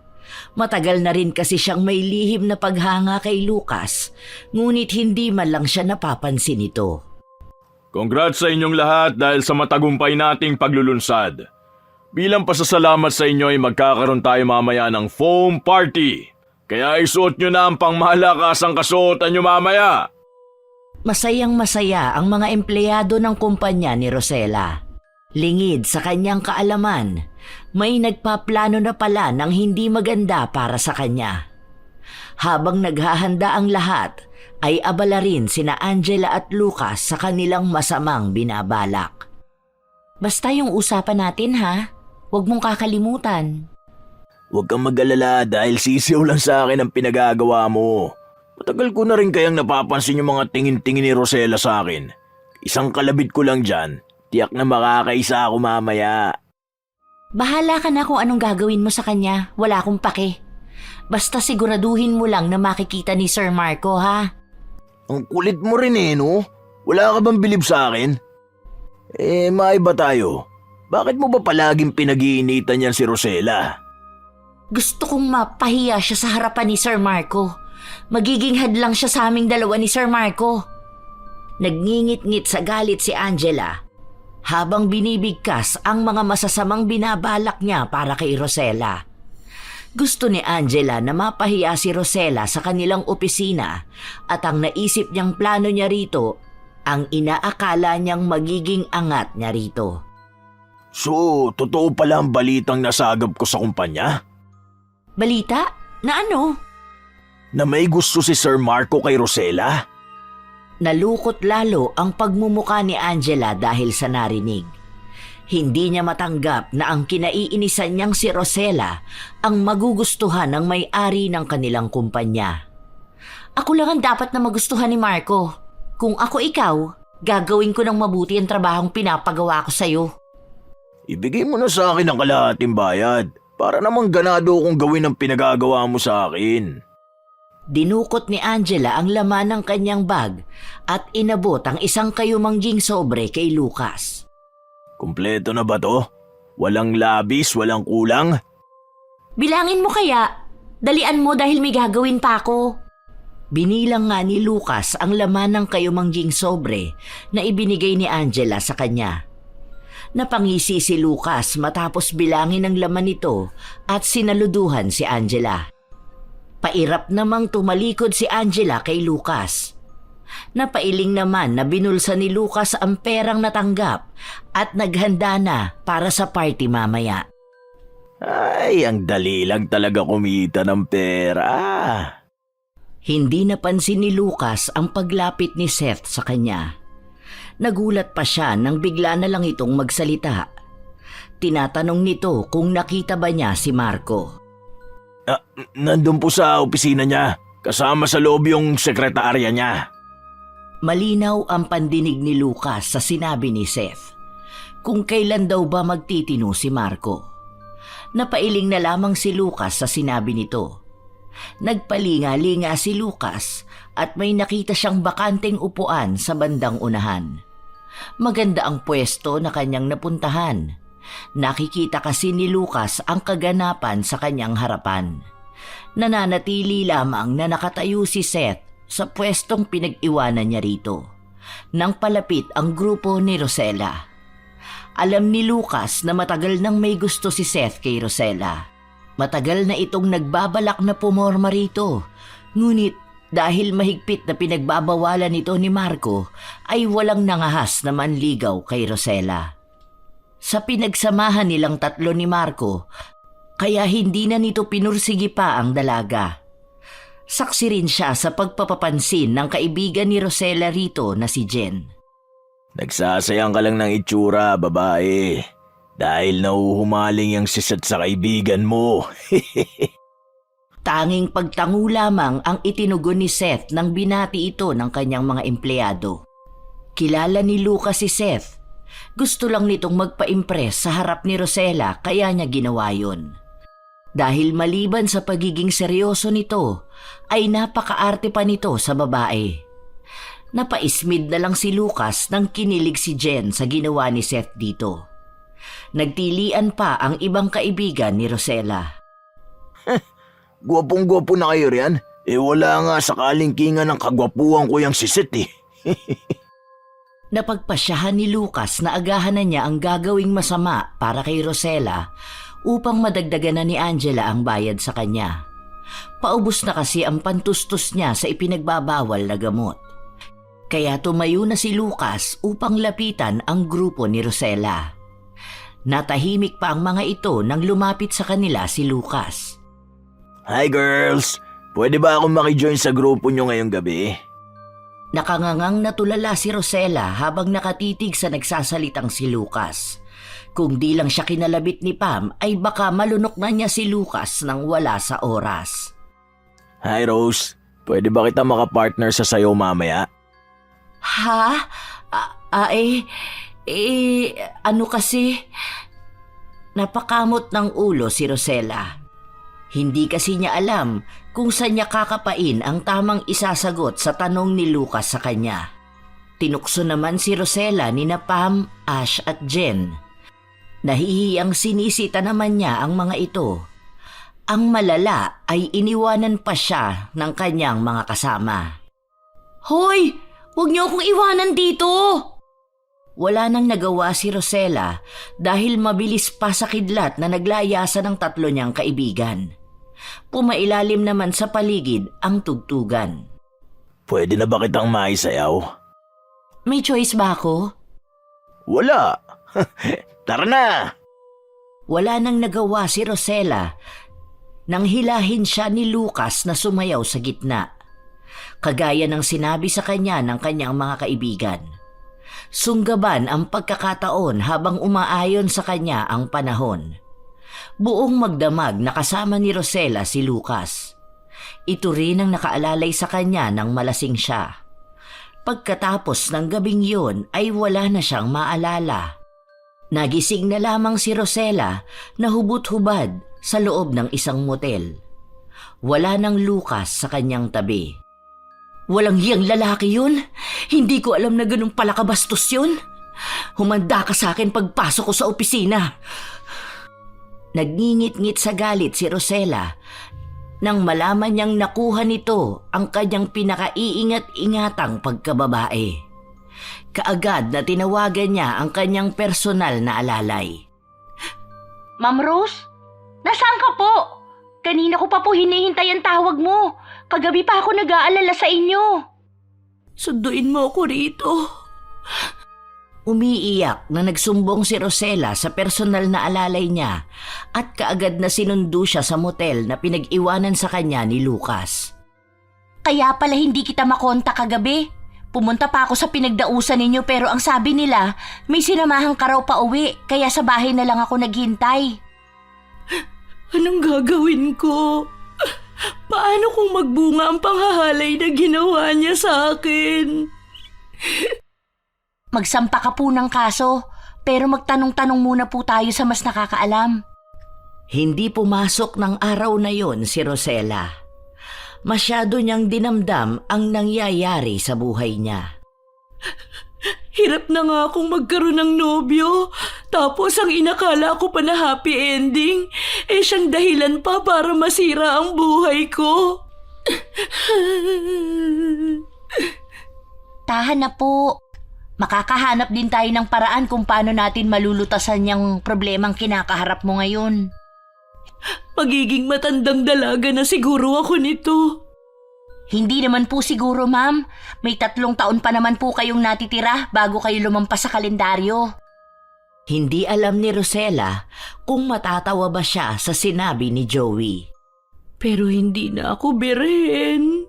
A: Matagal na rin kasi siyang may lihim na paghanga kay Lucas, ngunit hindi man lang siya napapansin ito.
C: Congrats sa inyong lahat dahil sa matagumpay nating paglulunsad. Bilang pasasalamat sa inyo ay magkakaroon tayo mamaya ng foam party. Kaya isuot nyo na ang pangmalakasang kasuotan nyo mamaya.
A: Masayang-masaya ang mga empleyado ng kumpanya ni Rosella. Lingid sa kanyang kaalaman, may nagpaplano na pala ng hindi maganda para sa kanya. Habang naghahanda ang lahat, ay abala rin sina Angela at Lucas sa kanilang masamang binabalak. Basta yung usapan natin ha, huwag mong kakalimutan.
C: Huwag kang mag-alala dahil sisiw lang sa akin ang pinagagawa mo. Matagal ko na rin kayang napapansin yung mga tingin-tingin ni Rosella sa akin. Isang kalabit ko lang dyan, tiyak na makakaisa ako mamaya.
A: Bahala ka na kung anong gagawin mo sa kanya, wala akong pake. Basta siguraduhin mo lang na makikita ni Sir Marco ha.
C: Ang kulit mo rin no? Wala ka bang bilib sa akin? Maiba tayo. Bakit mo ba palaging pinag-iinitan yan si Rosella?
A: Gusto kong mapahiya siya sa harapan ni Sir Marco. Magiging hadlang siya sa aming dalawa ni Sir Marco. Nagngingit-ngit sa galit si Angela habang binibigkas ang mga masasamang binabalak niya para kay Rosella. Gusto ni Angela na mapahiya si Rosella sa kanilang opisina at ang naisip niyang plano niya rito ang inaakala niyang magiging angat niya rito.
C: So, totoo pala ang balitang nasagap ko sa kumpanya?
A: Balita? Na ano?
C: Na may gusto si Sir Marco kay Rosella?
A: Nalukot lalo ang pagmumuka ni Angela dahil sa narinig. Hindi niya matanggap na ang kinaiinisan niyang si Rosella ang magugustuhan ng may-ari ng kanilang kumpanya. Ako lang ang dapat na magustuhan ni Marco. Kung ako ikaw, gagawin ko ng mabuti ang trabahong pinapagawa ko sa'yo.
C: Ibigay mo na sa akin ang kalahating bayad para namang ganado akong gawin ang pinagagawa mo sa akin.
A: Dinukot ni Angela ang laman ng kanyang bag at inabot ang isang kayumangging sobre kay Lucas.
C: Kumpleto na ba to? Walang labis, walang kulang?
A: Bilangin mo kaya. Dalian mo dahil may gagawin pa ako. Binilang nga ni Lucas ang laman ng kayumangging sobre na ibinigay ni Angela sa kanya. Napangisi si Lucas matapos bilangin ang laman nito at sinaluduhan si Angela. Pairap namang tumalikod si Angela kay Lucas. Napailing naman na binulsa ni Lucas ang perang natanggap at naghanda na para sa party mamaya.
C: Ay, ang dali lang talaga kumita ng pera.
A: Hindi napansin ni Lucas ang paglapit ni Seth sa kanya. Nagulat pa siya nang bigla na lang itong magsalita. Tinatanong nito kung nakita ba niya si Marco.
C: Nandun po sa opisina niya, kasama sa loob yung sekretarya niya.
A: Malinaw ang pandinig ni Lucas sa sinabi ni Seth. Kung kailan daw ba magtitino si Marco. Napailing na lamang si Lucas sa sinabi nito. Nagpalinga-linga si Lucas at may nakita siyang bakanteng upuan sa bandang unahan. Maganda ang pwesto na kanyang napuntahan. Nakikita kasi ni Lucas ang kaganapan sa kanyang harapan. Nananatili lamang na nakatayo si Seth sa pwestong pinag-iwanan niya rito nang palapit ang grupo ni Rosella. Alam ni Lucas na matagal nang may gusto si Seth kay Rosella. Matagal na itong nagbabalak na pumorma rito. Ngunit dahil mahigpit na pinagbabawalan nito ni Marco, ay walang nangahas na manligaw kay Rosella. Sa pinagsamahan nilang tatlo ni Marco, kaya hindi na nito pinursigi pa ang dalaga. Saksi rin siya sa pagpapapansin ng kaibigan ni Rosella rito na si Jen.
C: Nagsasayang ka lang ng itsura, babae. Dahil nauhumaling yung sisat sa kaibigan mo.
A: Tanging pagtango lamang ang itinugon ni Seth nang binati ito ng kanyang mga empleyado. Kilala ni Lucas si Seth. Gusto lang nitong magpa-impress sa harap ni Rosella kaya niya ginawa yun. Dahil maliban sa pagiging seryoso nito, ay napakaarte pa nito sa babae. Napaismid na lang si Lucas nang kinilig si Jen sa ginawa ni Seth dito. Nagtilian pa ang ibang kaibigan ni Rosella.
C: Gwapong-gwapo na kayo riyan. Wala nga sa kalingkingan ng kagwapuhan ko yung sisit eh.
A: Napagpasyahan ni Lucas na agahan na niya ang gagawing masama para kay Rosella upang madagdagan na ni Angela ang bayad sa kanya. Paubos na kasi ang pantustos niya sa ipinagbabawal na gamot. Kaya tumayo na si Lucas upang lapitan ang grupo ni Rosella. Natahimik pa ang mga ito nang lumapit sa kanila si Lucas.
C: Hi girls! Pwede ba akong makijoin sa grupo nyo ngayong gabi?
A: Nakangangang natulala si Rosella habang nakatitig sa nagsasalitang si Lucas. Kung di lang siya kinalabit ni Pam ay baka malunok na niya si Lucas nang wala sa oras.
C: Hi Rose! Pwede ba kita makapartner sa sayo mamaya?
A: Ha? Ano kasi? Napakamot ng ulo si Rosella. Hindi kasi niya alam kung saan niya kakapain ang tamang isasagot sa tanong ni Lucas sa kanya. Tinukso naman si Rosella ni na Pam, Ash at Jen. Nahihiyang sinisita naman niya ang mga ito. Ang malala ay iniwanan pa siya ng kanyang mga kasama. Hoy! Huwag niyo akong iwanan dito! Wala nang nagawa si Rosella dahil mabilis pa sa kidlat na naglayasan ng tatlo niyang kaibigan. Pumailalim naman sa paligid ang tugtugan.
C: Pwede na ba kitang maisayaw?
A: May choice ba ako?
C: Wala! Tara na!
A: Wala nang nagawa si Rosella nang hilahin siya ni Lucas na sumayaw sa gitna. Kagaya ng sinabi sa kanya ng kanyang mga kaibigan. Sunggaban ang pagkakataon habang umaayon sa kanya ang panahon. Buong magdamag na kasama ni Rosella si Lucas. Ito rin ang nakaalalay sa kanya nang malasing siya. Pagkatapos ng gabing yun ay wala na siyang maalala. Nagising na lamang si Rosella na hubot-hubad sa loob ng isang motel. Wala nang Lucas sa kanyang tabi. Walang hiyang lalaki yun. Hindi ko alam na ganun pala kabastos yun. Humanda ka sa akin pagpasok ko sa opisina. Nagngingit-ngit sa galit si Rosella nang malaman niyang nakuha nito ang kanyang pinakaiingat-ingatang pagkababae. Kaagad na tinawagan niya ang kanyang personal na alalay.
B: Ma'am Rose, nasaan ka po? Kanina ko pa po hinihintay ang tawag mo. Kagabi pa ako nag-aalala sa inyo.
A: Sunduin mo ako rito. Umiiyak na nagsumbong si Rosella sa personal na alalay niya at kaagad na sinundo siya sa motel na pinag-iwanan sa kanya ni Lucas.
B: Kaya pala hindi kita makontak kagabi. Pumunta pa ako sa pinagdausan ninyo pero ang sabi nila, may sinamahang ka raw pa uwi kaya sa bahay na lang ako naghintay.
A: Anong gagawin ko? Paano kung magbunga ang panghahalay na ginawa niya sa akin?
B: Magsampa ka po ng kaso, pero magtanong-tanong muna po tayo sa mas nakakaalam.
A: Hindi pumasok ng araw na yon si Rosella. Masyado niyang dinamdam ang nangyayari sa buhay niya.
D: Hirap na nga akong magkaroon ng nobyo. Tapos ang inakala ko pa na happy ending, siyang dahilan pa para masira ang buhay ko.
B: Tahan na po. Makakahanap din tayo ng paraan kung paano natin malulutasan yung problemang kinakaharap mo ngayon.
D: Magiging matandang dalaga na siguro ako nito.
B: Hindi naman po siguro, ma'am. May 3 taon pa naman po kayong natitira bago kayo lumampas sa kalendaryo.
A: Hindi alam ni Rosella kung matatawa ba siya sa sinabi ni Joey.
D: Pero hindi na ako birhen.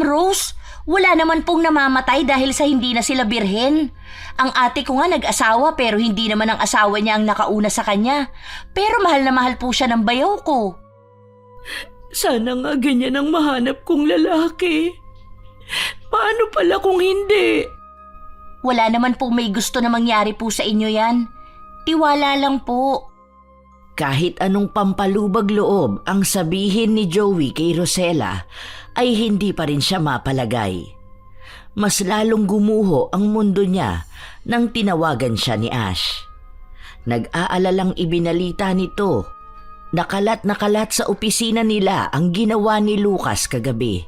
B: Rose, wala naman pong namamatay dahil sa hindi na sila birhen. Ang ate ko nga nag-asawa pero hindi naman ang asawa niya ang nakauna sa kanya. Pero mahal na mahal po siya ng bayaw ko.
D: Sana nga ganyan ang mahanap kong lalaki. Paano pala kung hindi?
B: Wala naman po may gusto na mangyari po sa inyo yan. Tiwala lang po.
A: Kahit anong pampalubag loob ang sabihin ni Joey kay Rosella, ay hindi pa rin siya mapalagay. Mas lalong gumuho ang mundo niya nang tinawagan siya ni Ash. Nag-aalalang ibinalita nito. Nakalat sa opisina nila ang ginawa ni Lucas kagabi.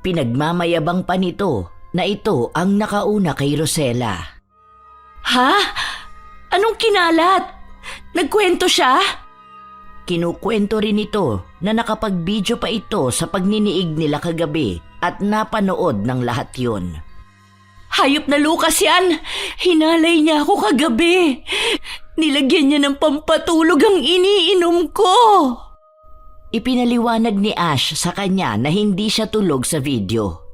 A: Pinagmamayabang pa nito na ito ang nakauna kay Rosella.
D: Ha? Anong kinalat? Nagkwento siya?
A: Kinukwento rin ito na nakapag-video pa ito sa pagniniig nila kagabi at napanood ng lahat yun.
D: Hayop na Lucas yan! Hinalay niya ako kagabi. Nilagyan niya ng pampatulog ang iniinom ko.
A: Ipinaliwanag ni Ash sa kanya na hindi siya tulog sa video.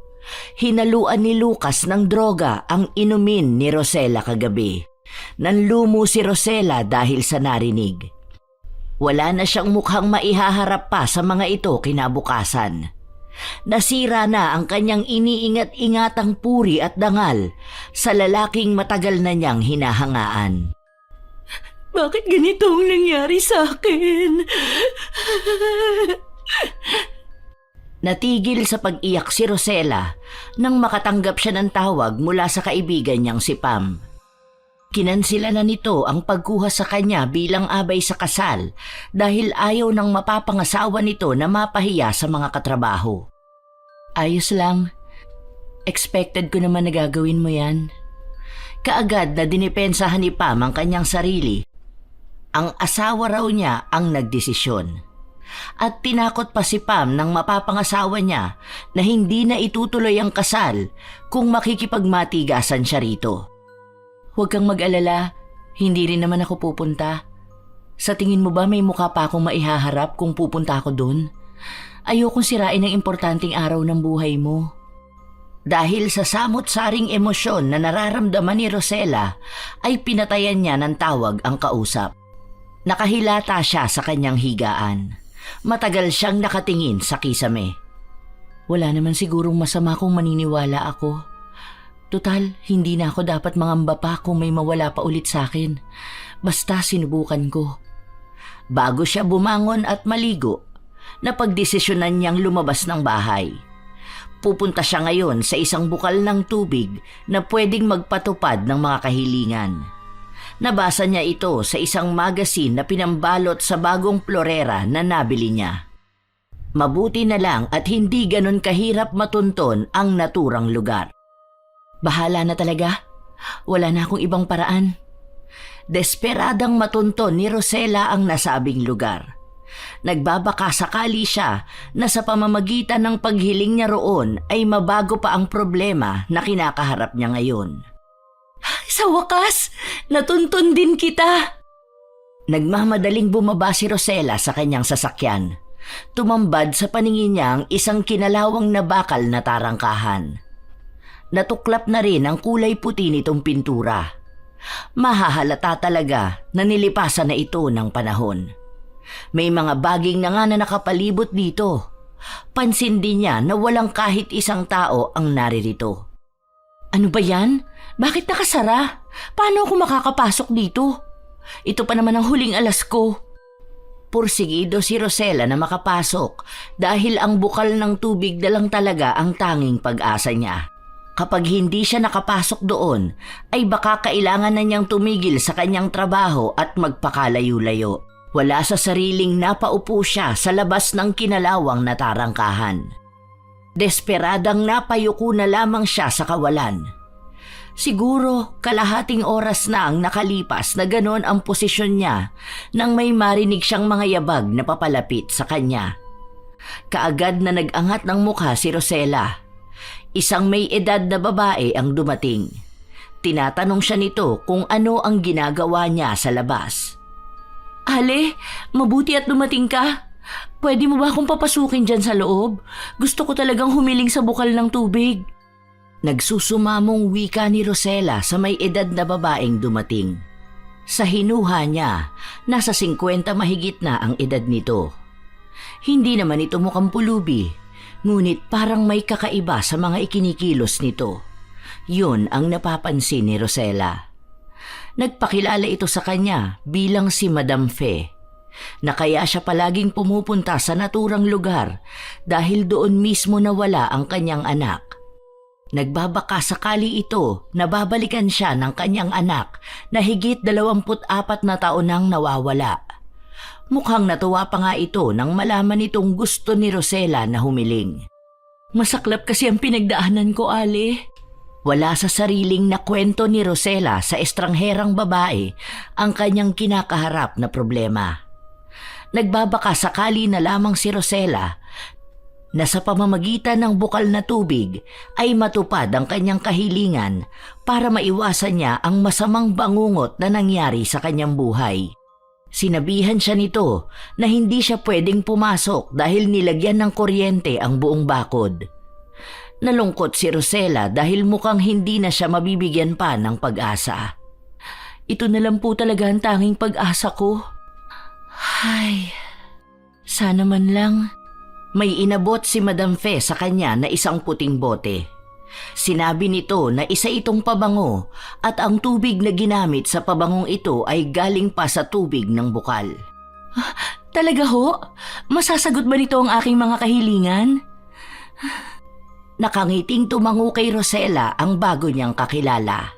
A: Hinaluan ni Lucas ng droga ang inumin ni Rosella kagabi. Nanlumo si Rosella dahil sa narinig. Wala na siyang mukhang maihaharap pa sa mga ito kinabukasan. Nasira na ang kanyang iniingat-ingatang puri at dangal sa lalaking matagal na niyang hinahangaan.
D: Bakit ganito ang nangyari sa akin?
A: Natigil sa pag-iyak si Rosella nang makatanggap siya ng tawag mula sa kaibigan niyang si Pam. Kinansila na nito ang pagkuha sa kanya bilang abay sa kasal dahil ayaw ng mapapangasawa nito na mapahiya sa mga katrabaho. Ayos lang. Expected ko naman na gagawin mo yan. Kaagad na dinipensahan ni Pam ang kanyang sarili. Ang asawa raw niya ang nagdesisyon. At tinakot pa si Pam ng mapapangasawa niya na hindi na itutuloy ang kasal kung makikipagmatigasan siya rito. Huwag kang mag-alala, hindi rin naman ako pupunta. Sa tingin mo ba may mukha pa akong maihaharap kung pupunta ako dun? Ayokong sirain ang importanteng araw ng buhay mo. Dahil sa samot-saring emosyon na nararamdaman ni Rosella, ay pinatayan niya ng tawag ang kausap. Nakahilata siya sa kanyang higaan. Matagal siyang nakatingin sa kisame. Wala naman sigurong masama kung maniniwala ako. Tutal, hindi na ako dapat mangamba pa kung may mawala pa ulit sa akin. Basta sinubukan ko. Bago siya bumangon at maligo, napagdesisyonan niyang lumabas ng bahay. Pupunta siya ngayon sa isang bukal ng tubig na pwedeng magpatupad ng mga kahilingan. Nabasa niya ito sa isang magazine na pinambalot sa bagong florera na nabili niya. Mabuti na lang at hindi ganon kahirap matunton ang naturang lugar. Bahala na talaga. Wala na akong ibang paraan. Desperadang matunton ni Rosella ang nasabing lugar. Nagbabaka sakali siya na sa pamamagitan ng paghiling niya roon ay mabago pa ang problema na kinakaharap niya ngayon.
D: Sa wakas, natuntun din kita.
A: Nagmamadaling bumaba si Rosella sa kanyang sasakyan. Tumambad sa paningin niya ang isang kinalawang na bakal na tarangkahan. Natuklap na rin ang kulay puti nitong pintura. Mahahalata talaga na nilipasan na ito ng panahon. May mga baging na nga na nakapalibot dito. Pansin din niya na walang kahit isang tao ang naririto.
D: Ano ba yan? Bakit nakasara? Paano ako makakapasok dito?
B: Ito pa naman ang huling alas ko.
A: Pursigido si Rosella na makapasok dahil ang bukal ng tubig na lang talaga ang tanging pag-asa niya. Kapag hindi siya nakapasok doon, ay baka kailangan na niyang tumigil sa kanyang trabaho at magpakalayo-layo. Wala sa sariling napaupo siya sa labas ng kinalawang na tarangkahan. Desperadang napayuko na lamang siya sa kawalan. Siguro kalahating oras na ang nakalipas na ganon ang posisyon niya nang may marinig siyang mga yabag na papalapit sa kanya. Kaagad na nag-angat ng mukha si Rosella. Isang may edad na babae ang dumating. Tinatanong siya nito kung ano ang ginagawa niya sa labas.
D: Ale, mabuti at dumating ka. Pwede mo ba akong papasukin dyan sa loob? Gusto ko talagang humiling sa bukal ng tubig.
A: Nagsusumamong wika ni Rosella sa may edad na babaeng dumating. Sa hinuha niya, nasa 50 mahigit na ang edad nito. Hindi naman ito mukhang pulubi, ngunit parang may kakaiba sa mga ikinikilos nito. Yun ang napapansin ni Rosella. Nagpakilala ito sa kanya bilang si Madam Fe, na kaya siya palaging pumupunta sa naturang lugar dahil doon mismo nawala ang kanyang anak. Nagbabaka sakali ito na babalikan siya ng kanyang anak na higit 24 na taon nang nawawala. Mukhang natuwa pa nga ito nang malaman nitong gusto ni Rosella na humiling.
D: Masaklap kasi ang pinagdaanan ko, Ale.
A: Wala sa sariling na kwento ni Rosella sa estrangherang babae ang kanyang kinakaharap na problema. Nagbabaka sakali na lamang si Rosella na sa pamamagitan ng bukal na tubig ay matupad ang kanyang kahilingan para maiwasan niya ang masamang bangungot na nangyari sa kanyang buhay. Sinabihan siya nito na hindi siya pwedeng pumasok dahil nilagyan ng kuryente ang buong bakod. Nalungkot si Rosella dahil mukhang hindi na siya mabibigyan pa ng pag-asa.
D: Ito na lang po talaga ang tanging pag-asa ko. Ay, sana man lang.
A: May inabot si Madam Fe sa kanya na isang puting bote. Sinabi nito na isa itong pabango at ang tubig na ginamit sa pabangong ito ay galing pa sa tubig ng bukal.
D: Talaga ho? Masasagot ba nito ang aking mga kahilingan?
A: Nakangiting tumango kay Rosella ang bago niyang kakilala.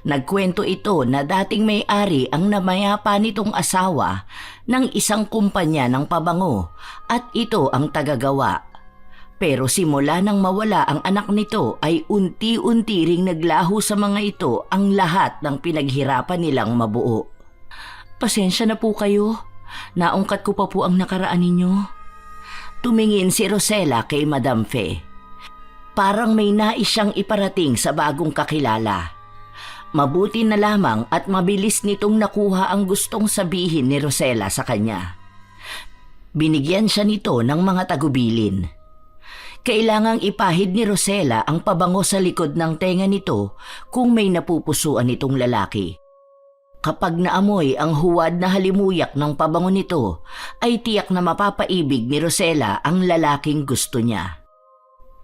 A: Nagkwento ito na dating may-ari ang namayapa nitong asawa ng isang kumpanya ng pabango at ito ang tagagawa. Pero simula nang mawala ang anak nito ay unti-unti ring naglaho sa mga ito ang lahat ng pinaghirapan nilang mabuo.
D: Pasensya na po kayo. Naungkat ko pa po ang nakaraan ninyo.
A: Tumingin si Rosella kay Madam Fe. Parang may nais siyang iparating sa bagong kakilala. Mabuti na lamang at mabilis nitong nakuha ang gustong sabihin ni Rosella sa kanya. Binigyan siya nito ng mga tagubilin. Kailangang ipahid ni Rosella ang pabango sa likod ng tenga nito kung may napupusuan itong lalaki. Kapag naamoy ang huwad na halimuyak ng pabango nito, ay tiyak na mapapaibig ni Rosella ang lalaking gusto niya.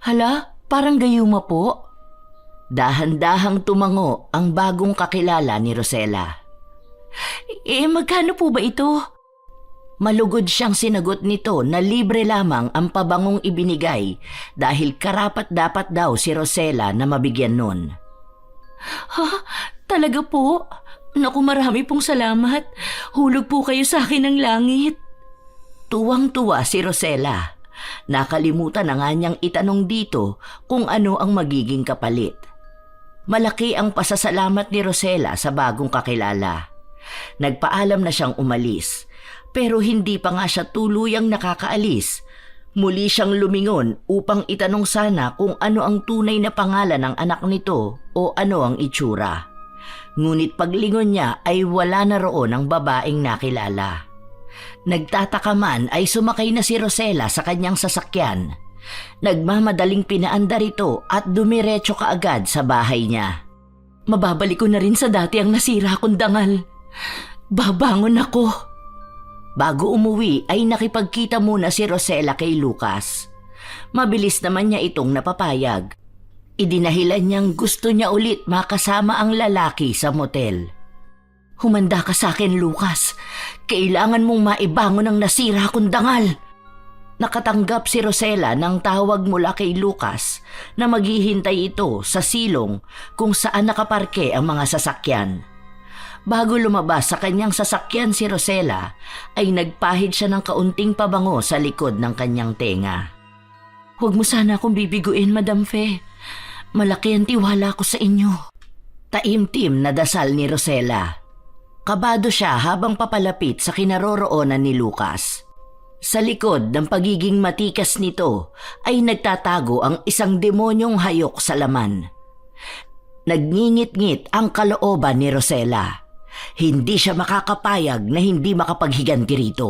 D: Hala, parang gayuma po.
A: Dahan-dahang tumango ang bagong kakilala ni Rosella.
D: Magkano po ba ito?
A: Malugod siyang sinagot nito na libre lamang ang pabangong ibinigay dahil karapat-dapat daw si Rosella na mabigyan nun.
D: Ha? Talaga po? Naku, marami pong salamat. Hulog po kayo sa akin ng langit.
A: Tuwang-tuwa si Rosella. Nakalimutan na nga niyang itanong dito kung ano ang magiging kapalit. Malaki ang pasasalamat ni Rosella sa bagong kakilala. Nagpaalam na siyang umalis, pero hindi pa nga siya tuluyang nakakaalis. Muli siyang lumingon upang itanong sana kung ano ang tunay na pangalan ng anak nito o ano ang itsura. Ngunit paglingon niya ay wala na roon ang babaeng nakilala. Nagtataka man ay sumakay na si Rosella sa kanyang sasakyan. Nagmamadaling pinaandar ito at dumiretso kaagad sa bahay niya.
D: Mababalik ko na rin sa dati ang nasira kong dangal. Babangon ako.
A: Bago umuwi ay nakipagkita muna si Rosella kay Lucas. Mabilis naman niya itong napapayag. Idinahilan niyang gusto niya ulit makasama ang lalaki sa motel. Humanda ka sa akin, Lucas. Kailangan mong maibangon ang nasira kong dangal. Nakatanggap si Rosella ng tawag mula kay Lucas na maghihintay ito sa silong kung saan nakaparke ang mga sasakyan. Bago lumabas sa kanyang sasakyan si Rosella, ay nagpahid siya ng kaunting pabango sa likod ng kanyang tenga. Huwag mo sana akong bibiguin, Madam Fe. Malaki ang tiwala ko sa inyo. Taimtim na dasal ni Rosella. Kabado siya habang papalapit sa kinaroroonan ni Lucas. Sa likod ng pagiging matikas nito ay nagtatago ang isang demonyong hayok sa laman. Nagngingit-ngit ang kalooban ni Rosella. Hindi siya makakapayag na hindi makapaghiganti rito.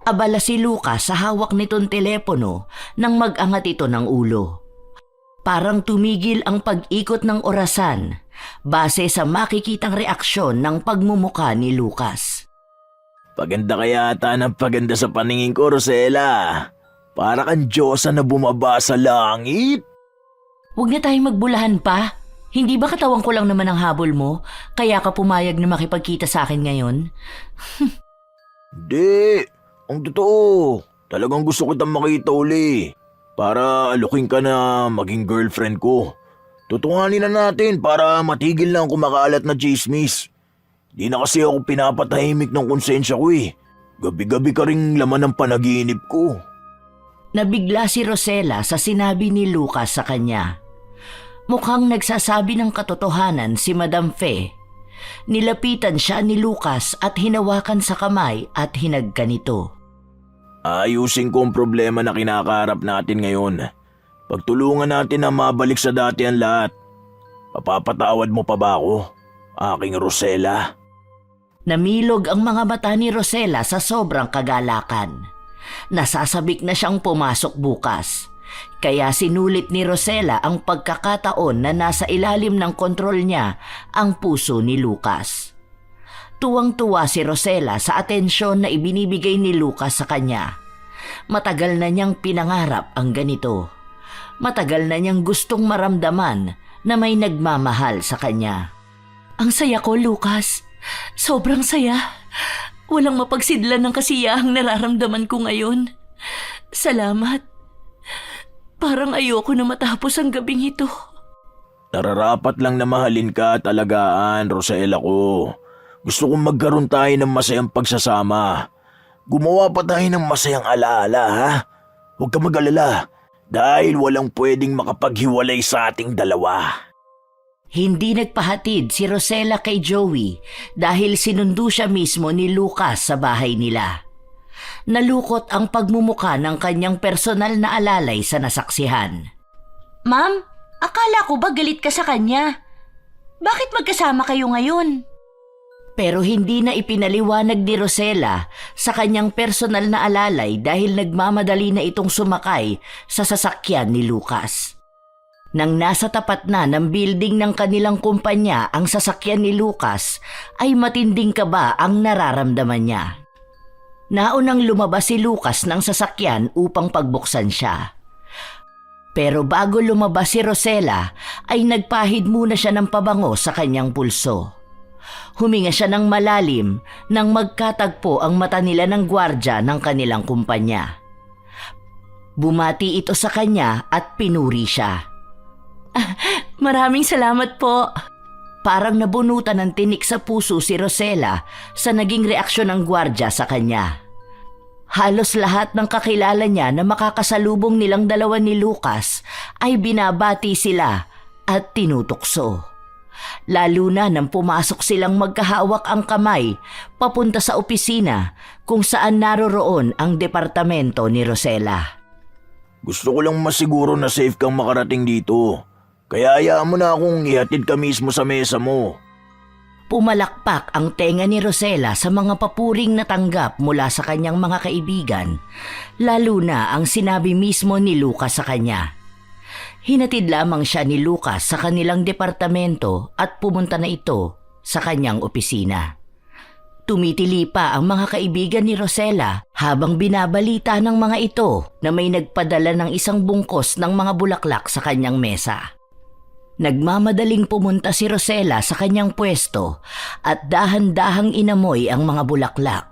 A: Abala si Lucas sa hawak nitong telepono nang mag-angat ito ng ulo. Parang tumigil ang pag-ikot ng orasan base sa makikitang reaksyon ng pagmumuka ni Lucas.
C: Paganda kaya ata ng paganda sa paningin ko, Rosella. Para kang Diyosa na bumaba sa langit.
A: Huwag na tayong magbulahan pa. Hindi ba katawan ko lang naman ang habol mo, kaya ka pumayag na makipagkita sa akin ngayon?
C: Di, ang totoo. Talagang gusto kitang makita uli. Para alukin ka na maging girlfriend ko. Tutunganin na natin para matigil na ang kumakalat na chismis. Di na kasi ako pinapatahimik ng konsensya ko eh. Gabi-gabi ka ring laman ng panaginip ko.
A: Nabigla si Rosella sa sinabi ni Lucas sa kanya. Mukhang nagsasabi ng katotohanan si Madam Fe. Nilapitan siya ni Lucas at hinawakan sa kamay at hinagkan ito.
C: Ayusin ko ang problema na kinakaharap natin ngayon. Pagtulungan natin na mabalik sa dati ang lahat. Papapatawad mo pa ba ako, aking Rosella?
A: Namilog ang mga mata ni Rosella sa sobrang kagalakan. Nasasabik na siyang pumasok bukas. Kaya sinulit ni Rosella ang pagkakataon na nasa ilalim ng kontrol niya ang puso ni Lucas. Tuwang-tuwa si Rosella sa atensyon na ibinibigay ni Lucas sa kanya. Matagal na niyang pinangarap ang ganito. Matagal na niyang gustong maramdaman na may nagmamahal sa kanya. Ang saya ko, Lucas. Sobrang saya. Walang mapagsidlan ng kasiyahang nararamdaman ko ngayon. Salamat. Parang ayoko na matapos ang gabing ito.
C: Nararapat lang na mahalin ka at alagaan, Rosella ko. Gusto kong magkaroon tayo ng masayang pagsasama. Gumawa pa tayo ng masayang alaala, ha? Huwag ka mag-alala, dahil walang pwedeng makapaghiwalay sa ating dalawa.
A: Hindi nagpahatid si Rosella kay Joey dahil sinundo siya mismo ni Lucas sa bahay nila. Nalukot ang pagmumuka ng kanyang personal na alalay sa nasaksihan.
B: Ma'am, akala ko ba galit ka sa kanya? Bakit magkasama kayo ngayon?
A: Pero hindi na ipinaliwanag ni Rosella sa kanyang personal na alalay dahil nagmamadali na itong sumakay sa sasakyan ni Lucas. Nang nasa tapat na ng building ng kanilang kumpanya ang sasakyan ni Lucas, ay matinding kaba ang nararamdaman niya. Naunang lumabas si Lucas ng sasakyan upang pagbuksan siya. Pero bago lumabas si Rosella, ay nagpahid muna siya ng pabango sa kanyang pulso. Huminga siya ng malalim nang magkatagpo ang mata nila ng gwardya ng kanilang kumpanya. Bumati ito sa kanya at pinuri siya.
D: Maraming salamat po.
A: Parang nabunutan ng tinik sa puso si Rosella sa naging reaksyon ng gwardya sa kanya. Halos lahat ng kakilala niya na makakasalubong nilang dalawa ni Lucas ay binabati sila at tinutukso. Lalo na nang pumasok silang magkahawak ang kamay papunta sa opisina kung saan naroroon ang departamento ni Rosella.
C: Gusto ko lang masiguro na safe kang makarating dito. Kaya hayaan mo na akong ihatid ka mismo sa mesa mo.
A: Pumalakpak ang tenga ni Rosella sa mga papuring natanggap mula sa kanyang mga kaibigan, lalo na ang sinabi mismo ni Lucas sa kanya. Hinatid lamang siya ni Lucas sa kanilang departamento at pumunta na ito sa kanyang opisina. Tumitili pa ang mga kaibigan ni Rosella habang binabalita ng mga ito na may nagpadala ng isang bungkos ng mga bulaklak sa kanyang mesa. Nagmamadaling pumunta si Rosella sa kanyang pwesto at dahan-dahang inamoy ang mga bulaklak.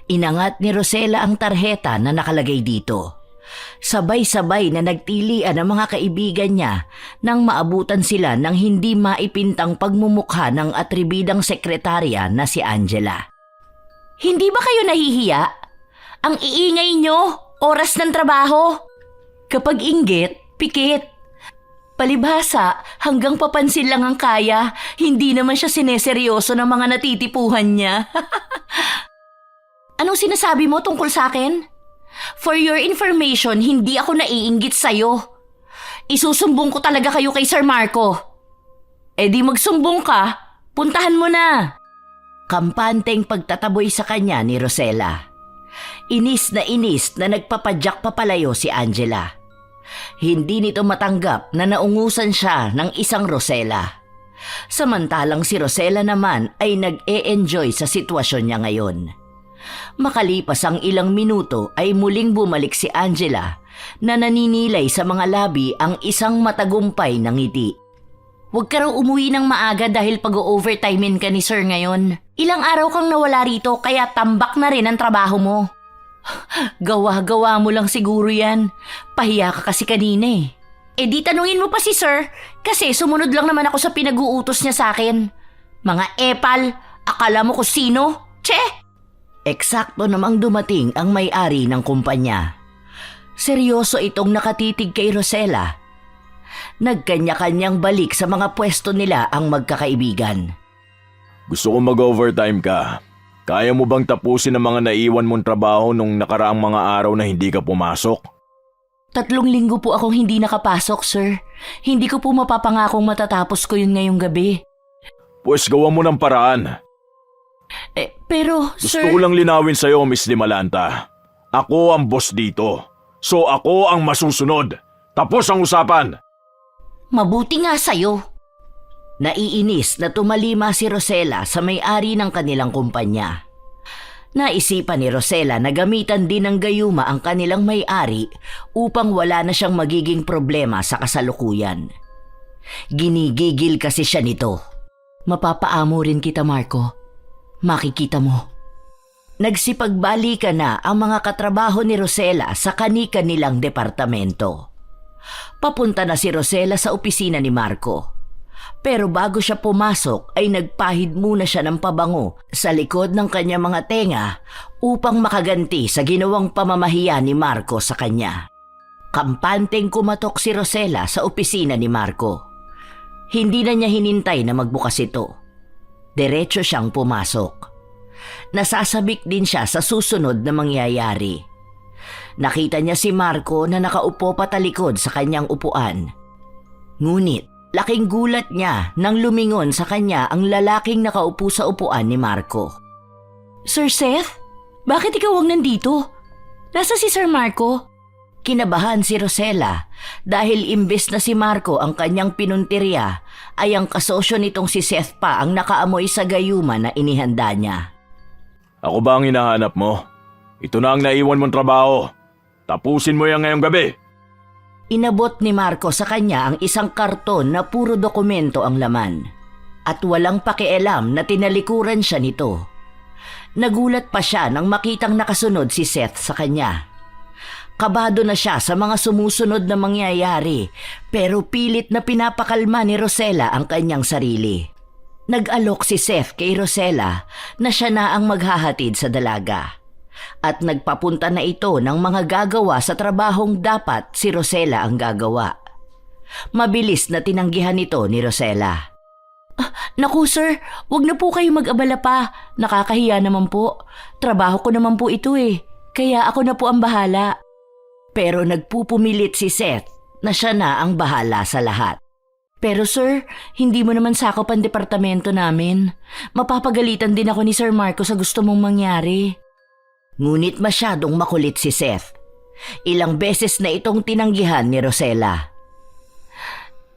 A: Inangat ni Rosella ang tarheta na nakalagay dito. Sabay-sabay na nagtilian ang mga kaibigan niya nang maabutan sila ng hindi maipintang pagmumukha ng atribidang sekretarya na si Angela.
B: Hindi ba kayo nahihiya? Ang iingay nyo, oras ng trabaho.
D: Kapag inggit, pikit. Palibhasa, hanggang papansin lang ang kaya, hindi naman siya sineseryoso ng mga natitipuhan niya.
B: Anong sinasabi mo tungkol sa akin? For your information, hindi ako naiinggit sa'yo. Isusumbong ko talaga kayo kay Sir Marco.
D: Eh di magsumbong ka, puntahan mo na.
A: Kampanteng pagtataboy sa kanya ni Rosella. Inis na nagpapadyak papalayo si Angela. Hindi nito matanggap na naungusan siya ng isang Rosella. Samantalang si Rosella naman ay nag-e-enjoy sa sitwasyon niya ngayon. Makalipas ang ilang minuto ay muling bumalik si Angela na naninilay sa mga labi ang isang matagumpay na ngiti.
B: Huwag ka raw umuwi ng maaga dahil pag-overtimein ka ni Sir ngayon. Ilang araw kang nawala rito kaya tambak na rin ang trabaho mo.
D: Gawa-gawa mo lang siguro yan. Pahiya ka kasi kanina eh.
B: Eh di tanungin mo pa si Sir kasi sumunod lang naman ako sa pinag-uutos niya sa akin. Mga epal, akala mo kung sino? Che!
A: Eksakto namang dumating ang may-ari ng kumpanya. Seryoso itong nakatitig kay Rosella. Nagkanya-kanyang balik sa mga pwesto nila ang magkakaibigan.
C: Gusto ko mag-overtime ka. Kaya mo bang tapusin ang mga naiwan mong trabaho nung nakaraang mga araw na hindi ka pumasok?
D: 3 linggo po akong hindi nakapasok, sir. Hindi ko po mapapangakong matatapos ko yun ngayong gabi.
C: Pues gawa mo ng paraan.
D: Pero,
C: Gusto
D: sir...
C: ko lang linawin sa'yo, Miss Limalanta. Ako ang boss dito. So ako ang masusunod. Tapos ang usapan.
B: Mabuti nga sa'yo.
A: Naiinis na tumalima si Rosella sa may-ari ng kanilang kumpanya. Naisipan ni Rosella na gamitan din ng gayuma ang kanilang may-ari upang wala na siyang magiging problema sa kasalukuyan. Ginigigil kasi siya nito.
D: Mapapaamo rin kita, Marco. Makikita mo.
A: Nagsipagbalikan na ang mga katrabaho ni Rosella sa kani-kanilang departamento. Papunta na si Rosella sa opisina ni Marco. Pero bago siya pumasok ay nagpahid muna siya ng pabango sa likod ng kanyang mga tenga upang makaganti sa ginawang pamamahiya ni Marco sa kanya. Kampanteng kumatok si Rosella sa opisina ni Marco. Hindi na niya hinintay na magbukas ito. Diretso siyang pumasok. Nasasabik din siya sa susunod na mangyayari. Nakita niya si Marco na nakaupo patalikod sa kanyang upuan. Ngunit laking gulat niya nang lumingon sa kanya ang lalaking nakaupo sa upuan ni Marco.
D: Sir Seth? Bakit ikaw ang nandito? Nasa si Sir Marco?
A: Kinabahan si Rosella dahil imbes na si Marco ang kanyang pinuntirya ay ang kasosyo nitong si Seth pa ang nakaamoy sa gayuma na inihanda niya.
C: Ako ba ang hinahanap mo? Ito na ang naiwan mong trabaho. Tapusin mo yan ngayong gabi.
A: Inabot ni Marco sa kanya ang isang karton na puro dokumento ang laman. At walang pakialam na tinalikuran siya nito. Nagulat pa siya nang makitang nakasunod si Seth sa kanya. Kabado na siya sa mga sumusunod na mangyayari pero pilit na pinapakalma ni Rosella ang kanyang sarili. Nag-alok si Seth kay Rosella na siya na ang maghahatid sa dalaga. At nagpapunta na ito ng mga gagawa sa trabahong dapat si Rosella ang gagawa. Mabilis na tinanggihan ito ni Rosella.
D: Naku sir, wag na po kayo mag-abala pa. Nakakahiya naman po. Trabaho ko naman po ito eh. Kaya ako na po ang bahala.
A: Pero nagpupumilit si Seth na siya na ang bahala sa lahat.
D: Pero sir, hindi mo naman sakop ang departamento namin. Mapapagalitan din ako ni Sir Marco sa gusto mong mangyari.
A: Ngunit masyadong makulit si Seth. Ilang beses na itong tinanggihan ni Rosella.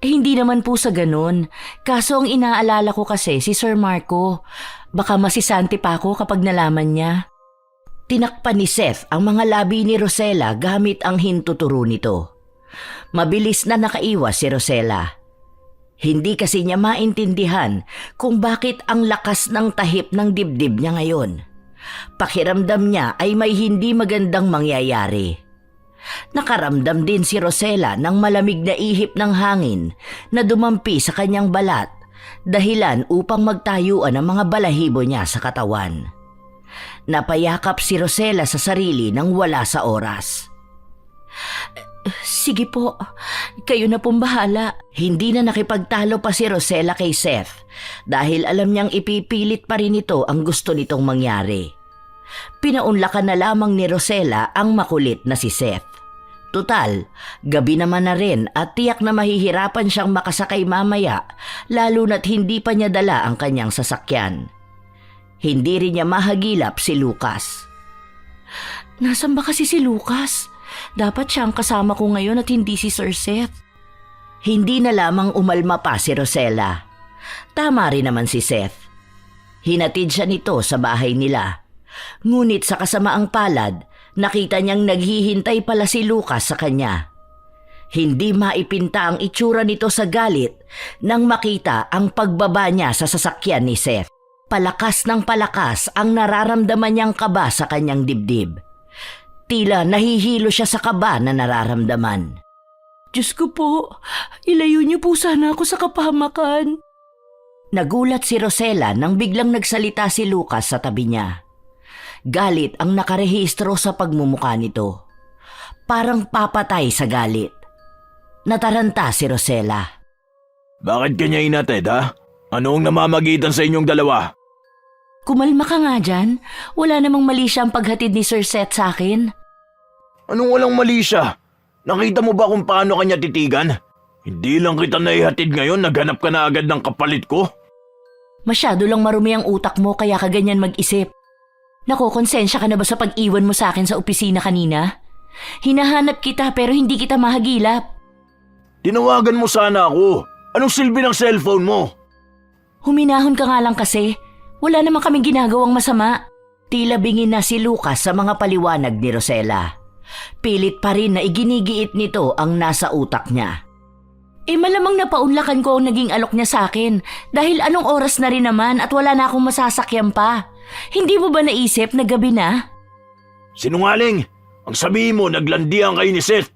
D: Hindi naman po sa ganun. Kaso ang inaalala ko kasi si Sir Marco. Baka masisanti pa ako kapag nalaman niya.
A: Tinakpan ni Seth ang mga labi ni Rosella gamit ang hintuturo nito. Mabilis na nakaiwas si Rosella. Hindi kasi niya maintindihan kung bakit ang lakas ng tahip ng dibdib niya ngayon. Pakiramdam niya ay may hindi magandang mangyayari. Nakaramdam din si Rosella ng malamig na ihip ng hangin na dumampi sa kanyang balat, dahilan upang magtayuan ang mga balahibo niya sa katawan. Napayakap si Rosella sa sarili nang wala sa oras. Sige po, kayo na pong bahala. Hindi na nakipagtalo pa si Rosella kay Seth dahil alam niyang ipipilit pa rin ito ang gusto nitong mangyari. Pinaunlakan na lamang ni Rosella ang makulit na si Seth. Tutal, gabi naman na rin at tiyak na mahihirapan siyang makasakay mamaya lalo na't hindi pa niya dala ang kanyang sasakyan. Hindi rin niya mahagilap si Lucas. Nasaan ba kasi si Lucas? Dapat siya ang kasama ko ngayon at hindi si Sir Seth. Hindi na lamang umalma pa si Rosella. Tama rin naman si Seth. Hinatid siya nito sa bahay nila. Ngunit sa kasamaang palad, nakita niyang naghihintay pala si Lucas sa kanya. Hindi maipinta ang itsura nito sa galit nang makita ang pagbaba niya sa sasakyan ni Seth. Palakas ng palakas ang nararamdaman niyang kaba sa kanyang dibdib. Tila nahihilo siya sa kaba na nararamdaman. Diyos ko po, ilayo niyo po sana ako sa kapahamakan. Nagulat si Rosella nang biglang nagsalita si Lucas sa tabi niya. Galit ang nakarehistro sa pagmumukha nito. Parang papatay sa galit. Nataranta si Rosella.
C: Bakit kanya inatid, ha? Anong namamagitan sa inyong dalawa?
A: Kumalma ka nga dyan. Wala namang mali siyang paghatid ni Sir Seth sa akin.
C: Anong walang mali siya? Nakita mo ba kung paano kanya titigan? Hindi lang kita naihatid ngayon, naghanap ka na agad ng kapalit ko.
A: Masyado lang marumi ang utak mo kaya ka ganyan mag-isip. Nakokonsensya ka na ba sa pag-iwan mo sa akin sa opisina kanina? Hinahanap kita pero hindi kita mahagilap.
C: Tinawagan mo sana ako. Anong silbi ng cellphone mo?
A: Huminahon ka nga lang kasi. Wala naman kaming ginagawang masama. Tila bingin na si Lucas sa mga paliwanag ni Rosella. Pilit pa rin na iginigiit nito ang nasa utak niya. Malamang napaunlakan ko ang naging alok niya sa akin dahil anong oras na rin naman at wala na akong masasakyan pa. Hindi mo ba naisip na gabi na?
C: Sinungaling! Ang sabihin mo, naglandian kayo ni Seth.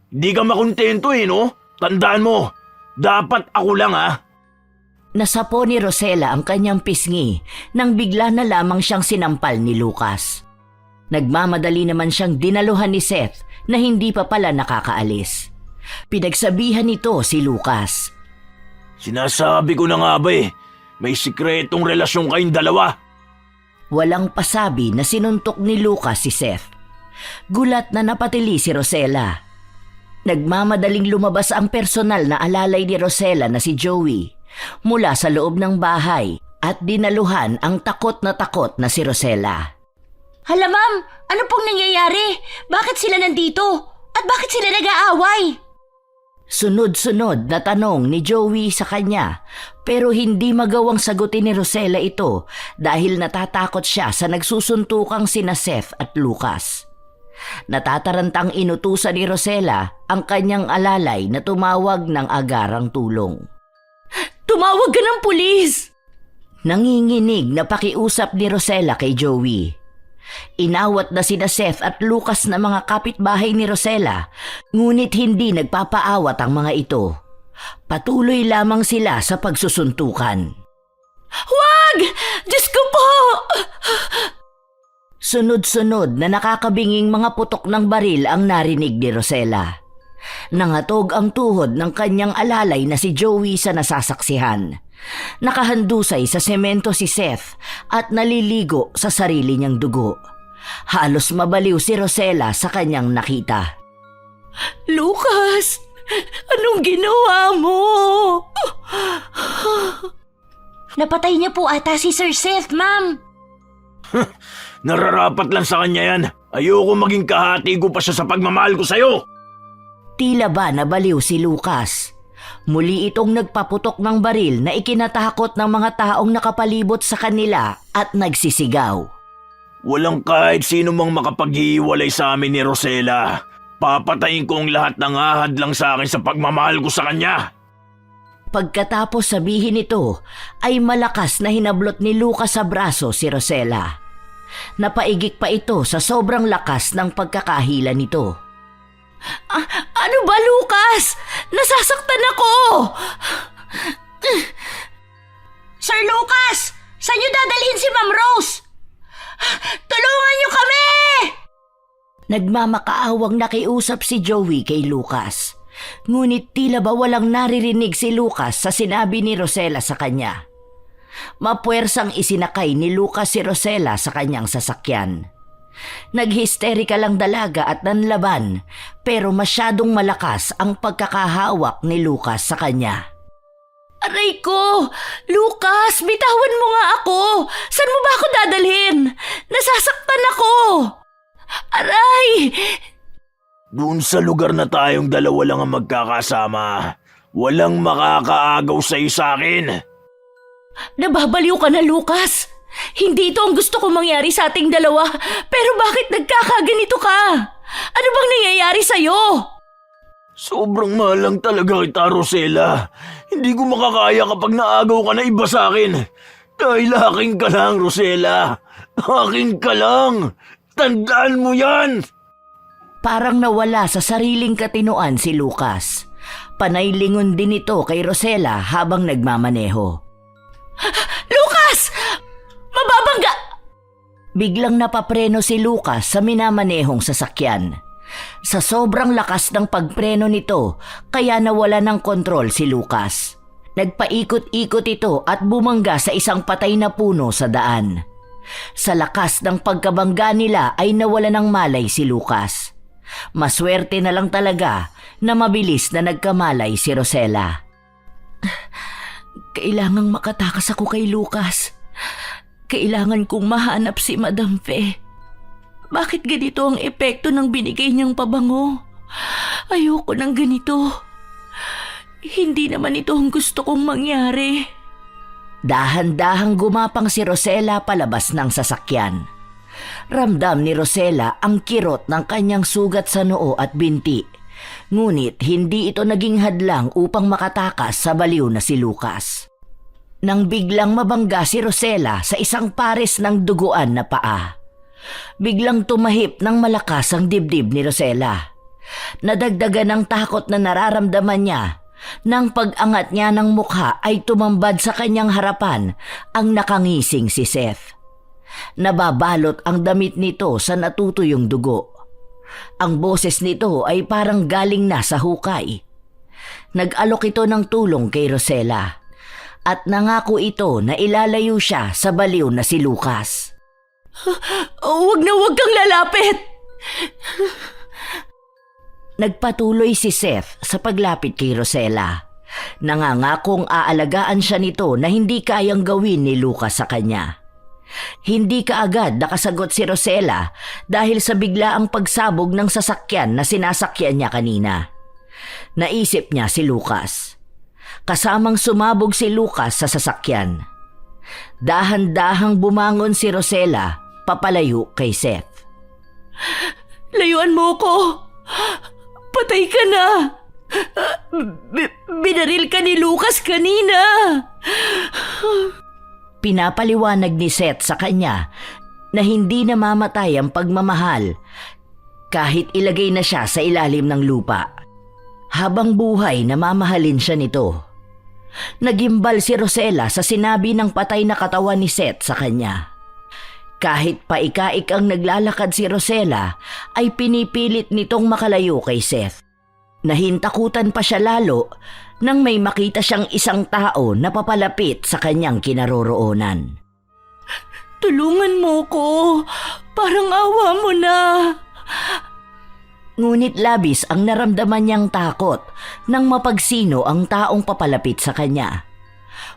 C: Hindi ka makontento no? Tandaan mo, dapat ako lang
A: Nasapo ni Rosella ang kanyang pisngi nang bigla na lamang siyang sinampal ni Lucas. Nagmamadali naman siyang dinaluhan ni Seth na hindi pa pala nakakaalis. Pinagsabihan nito si Lucas.
C: Sinasabi ko na nga ba may sikretong relasyon kayong dalawa.
A: Walang pasabi na sinuntok ni Lucas si Seth. Gulat na napatili si Rosella. Nagmamadaling lumabas ang personal na alalay ni Rosella na si Joey mula sa loob ng bahay at dinaluhan ang takot na si Rosella.
B: Hala ma'am, ano pong nangyayari? Bakit sila nandito? At bakit sila nag-aaway?
A: Sunod-sunod na tanong ni Joey sa kanya pero hindi magawang sagutin ni Rosella ito dahil natatakot siya sa nagsusuntukang sina Seth at Lucas. Natatarantang inutusan ni Rosella ang kanyang alalay na tumawag ng agarang tulong.
D: Tumawag ka ng pulis!
A: Nanginginig na pakiusap ni Rosella kay Joey. Inawat na sina Seth at Lucas na mga kapitbahay ni Rosella, ngunit hindi nagpapaawat ang mga ito. Patuloy lamang sila sa pagsusuntukan.
D: Wag! Diyos ko po!
A: Sunod-sunod na nakakabinging mga putok ng baril ang narinig ni Rosella. Nangatog ang tuhod ng kanyang alalay na si Joey sa nasasaksihan. Nakahandusay sa semento si Seth at naliligo sa sarili niyang dugo. Halos mabaliw si Rosella sa kanyang nakita.
D: Lucas! Anong ginawa mo?
B: Napatay niya po ata si Sir Seth, ma'am.
C: Nararapat lang sa kanya yan. Ayoko maging kahati ko pa siya sa pagmamahal ko sa'yo.
A: Tila ba nabaliw si Lucas? Muli itong nagpaputok ng baril na ikinatakot ng mga taong nakapalibot sa kanila at nagsisigaw.
C: Walang kahit sino mang makapaghiwalay sa amin ni Rosella. Papatayin ko ang lahat ng ahad lang sa akin sa pagmamahal ko sa kanya.
A: Pagkatapos sabihin ito, ay malakas na hinablot ni Lucas sa braso si Rosella. Napaigik pa ito sa sobrang lakas ng pagkakahila nito.
D: Ano ba, Lucas? Nasasaktan ako!
B: Sir Lucas! Saan niyo dadalhin si Ma'am Rose? Tulungan niyo kami!
A: Nagmamakaawang nakiusap si Joey kay Lucas. Ngunit tila ba walang naririnig si Lucas sa sinabi ni Rosella sa kanya. Mapuwersang isinakay ni Lucas si Rosella sa kanyang sasakyan. Naghisterika lang dalaga at nanlaban, pero masyadong malakas ang pagkakahawak ni Lucas sa kanya.
D: Aray ko! Lucas, bitawan mo nga ako! Saan mo ba ako dadalhin? Nasasaktan ako! Aray!
C: Doon sa lugar na tayong dalawa lang ang magkakasama. Walang makakaagaw sa akin.
D: Nababaliw ka na, Lucas! Hindi ito ang gusto kong mangyari sa ating dalawa, pero bakit nagkakaganito ka? Ano bang nangyayari sa'yo?
C: Sobrang mahal lang talaga kita, Rosella. Hindi ko makakaya kapag naagaw ka na iba sa akin. Dahil aking ka lang, Rosella. Aking ka lang. Tandaan mo yan!
A: Parang nawala sa sariling katinoan si Lucas. Panay lingon din ito kay Rosella habang nagmamaneho.
D: Lucas! Mababangga!
A: Biglang napapreno si Lucas sa minamanehong sasakyan. Sa sobrang lakas ng pagpreno nito, kaya nawala ng kontrol si Lucas. Nagpaikot-ikot ito at bumangga sa isang patay na puno sa daan. Sa lakas ng pagkabangga nila ay nawala ng malay si Lucas. Maswerte na lang talaga na mabilis na nagkamalay si Rosella. Kailangang makatakas ako kay Lucas. Kailangan kong mahanap si Madam Fe. Bakit ganito ang epekto ng binigay niyang pabango? Ayoko ng ganito. Hindi naman ito ang gusto kong mangyari. Dahan-dahang gumapang si Rosella palabas ng sasakyan. Ramdam ni Rosella ang kirot ng kanyang sugat sa noo at binti. Ngunit hindi ito naging hadlang upang makatakas sa baliw na si Lucas. Nang biglang mabangga si Rosella sa isang pares ng duguan na paa. Biglang tumahip ng malakas ang dibdib ni Rosella. Nadagdagan ng takot na nararamdaman niya. Nang pag-angat niya ng mukha ay tumambad sa kanyang harapan ang nakangising si Seth. Nababalot ang damit nito sa natutuyong dugo. Ang boses nito ay parang galing na sa hukay. Nag-alok ito ng tulong kay Rosella at nangako ito na ilalayo siya sa baliw na si Lucas.
D: Huwag na huwag kang lalapit!
A: Nagpatuloy si Seth sa paglapit kay Rosella. Nangangakong aalagaan siya nito na hindi kayang gawin ni Lucas sa kanya. Hindi kaagad nakasagot si Rosella dahil sa biglaang pagsabog ng sasakyan na sinasakyan niya kanina. Naisip niya si Lucas. Kasamang sumabog si Lucas sa sasakyan. Dahan-dahang bumangon si Rosella papalayo kay Seth.
D: Layuan mo ko! Patay ka na! Binaril ka ni Lucas kanina!
A: Pinapaliwanag ni Seth sa kanya na hindi namamatay ang pagmamahal kahit ilagay na siya sa ilalim ng lupa. Habang buhay, namamahalin siya nito. Nagimbal si Rosella sa sinabi ng patay na katawan ni Seth sa kanya. Kahit paikaik ang naglalakad si Rosella, ay pinipilit nitong makalayo kay Seth. Nahintakutan pa siya lalo nang may makita siyang isang tao na papalapit sa kanyang kinaroroonan.
D: Tulungan mo ko! Parang awa mo na!
A: Ngunit labis ang naramdaman niyang takot nang mapagsino ang taong papalapit sa kanya.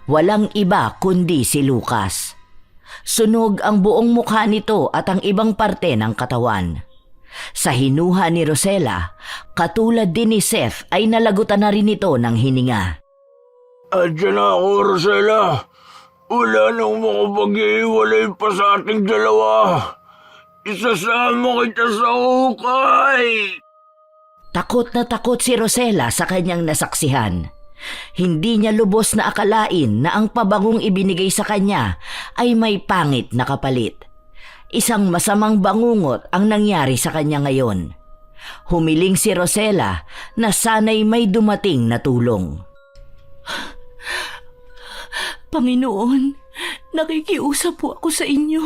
A: Walang iba kundi si Lucas. Sunog ang buong mukha nito at ang ibang parte ng katawan. Sa hinuha ni Rosella, katulad din ni Seth ay nalagutan na rin ito ng hininga.
C: Andiyan na ako, Rosella. Wala nang makapag-iwalay pa sa ating dalawa. Isasama kita sa hukay.
A: Takot na takot si Rosella sa kanyang nasaksihan. Hindi niya lubos na akalain na ang pabangong ibinigay sa kanya ay may pangit na kapalit. Isang masamang bangungot ang nangyari sa kanya ngayon. Humiling si Rosella na sana'y may dumating na tulong.
D: Panginoon, nakikiusap po ako sa inyo.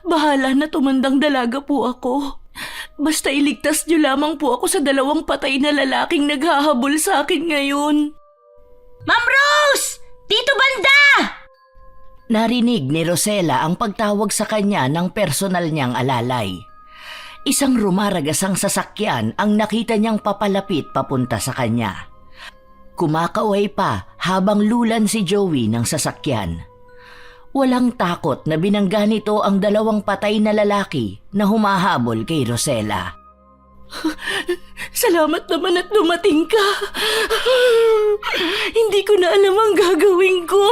D: Bahala na tumandang dalaga po ako. Basta iligtas niyo lamang po ako sa 2 patay na lalaking naghahabol sa akin ngayon.
B: Ma'am Rose! Dito banda!
A: Narinig ni Rosella ang pagtawag sa kanya ng personal niyang alalay. Isang rumaragasang sasakyan ang nakita niyang papalapit papunta sa kanya. Kumakaway pa habang lulan si Joey ng sasakyan. Walang takot na binangga nito ang 2 patay na lalaki na humahabol kay Rosella.
D: Salamat naman at dumating ka. Hindi ko na alam ang gagawin ko.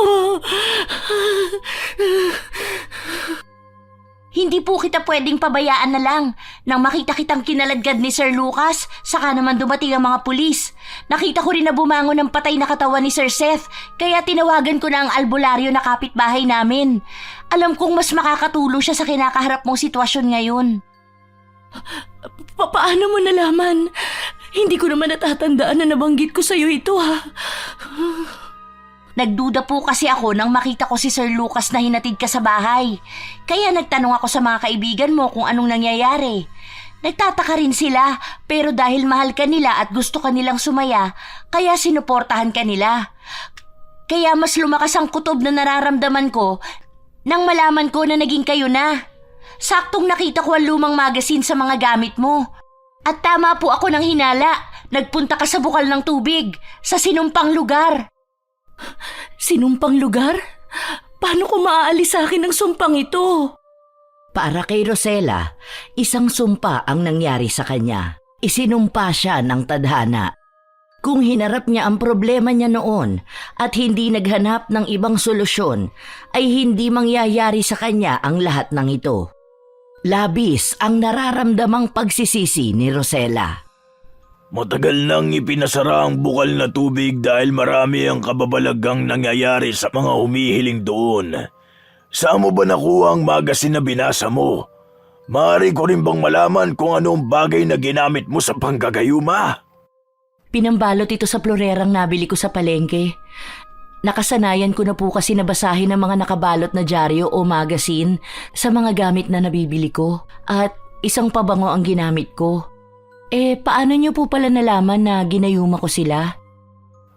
B: Hindi po kita pwedeng pabayaan na lang. Nang makita kitang kinaladkad ni Sir Lucas, saka naman dumating ang mga pulis. Nakita ko rin na bumangon ng patay na katawan ni Sir Seth, kaya tinawagan ko na ang albularyo na kapitbahay namin. Alam kong mas makakatulong siya sa kinakaharap mong sitwasyon ngayon.
D: Paano mo nalaman? Hindi ko naman natatandaan na nabanggit ko sa'yo ito, ha?
B: Nagduda po kasi ako nang makita ko si Sir Lucas na hinatid ka sa bahay. Kaya nagtanong ako sa mga kaibigan mo kung anong nangyayari. Nagtataka rin sila, pero dahil mahal ka nila at gusto ka nilang sumaya, kaya sinuportahan ka nila. Kaya mas lumakas ang kutob na nararamdaman ko nang malaman ko na naging kayo na. Saktong nakita ko ang lumang magasin sa mga gamit mo. At tama po ako ng hinala. Nagpunta ka sa bukal ng tubig, sa sinumpang lugar.
D: Sinumpang lugar? Paano ko maaalis sa akin ang sumpang ito?
A: Para kay Rosella, isang sumpa ang nangyari sa kanya. Isinumpa siya ng tadhana. Kung hinarap niya ang problema niya noon at hindi naghanap ng ibang solusyon, ay hindi mangyayari sa kanya ang lahat ng ito. Labis ang nararamdamang pagsisisi ni Rosella.
C: Matagal nang ipinasara ang bukal na tubig dahil marami ang kababalagang nangyayari sa mga humihiling doon. Saan mo ba nakuha ang magasin na binasa mo? Maaari ko rin bang malaman kung anong bagay na ginamit mo sa panggagayuma?
D: Pinambalot ito sa florerang nabili ko sa palengke. Nakasanayan ko na po kasi nabasahin ang mga nakabalot na dyaryo o magasin sa mga gamit na nabibili ko. At isang pabango ang ginamit ko. Paano niyo po pala nalaman na ginayuma ko sila?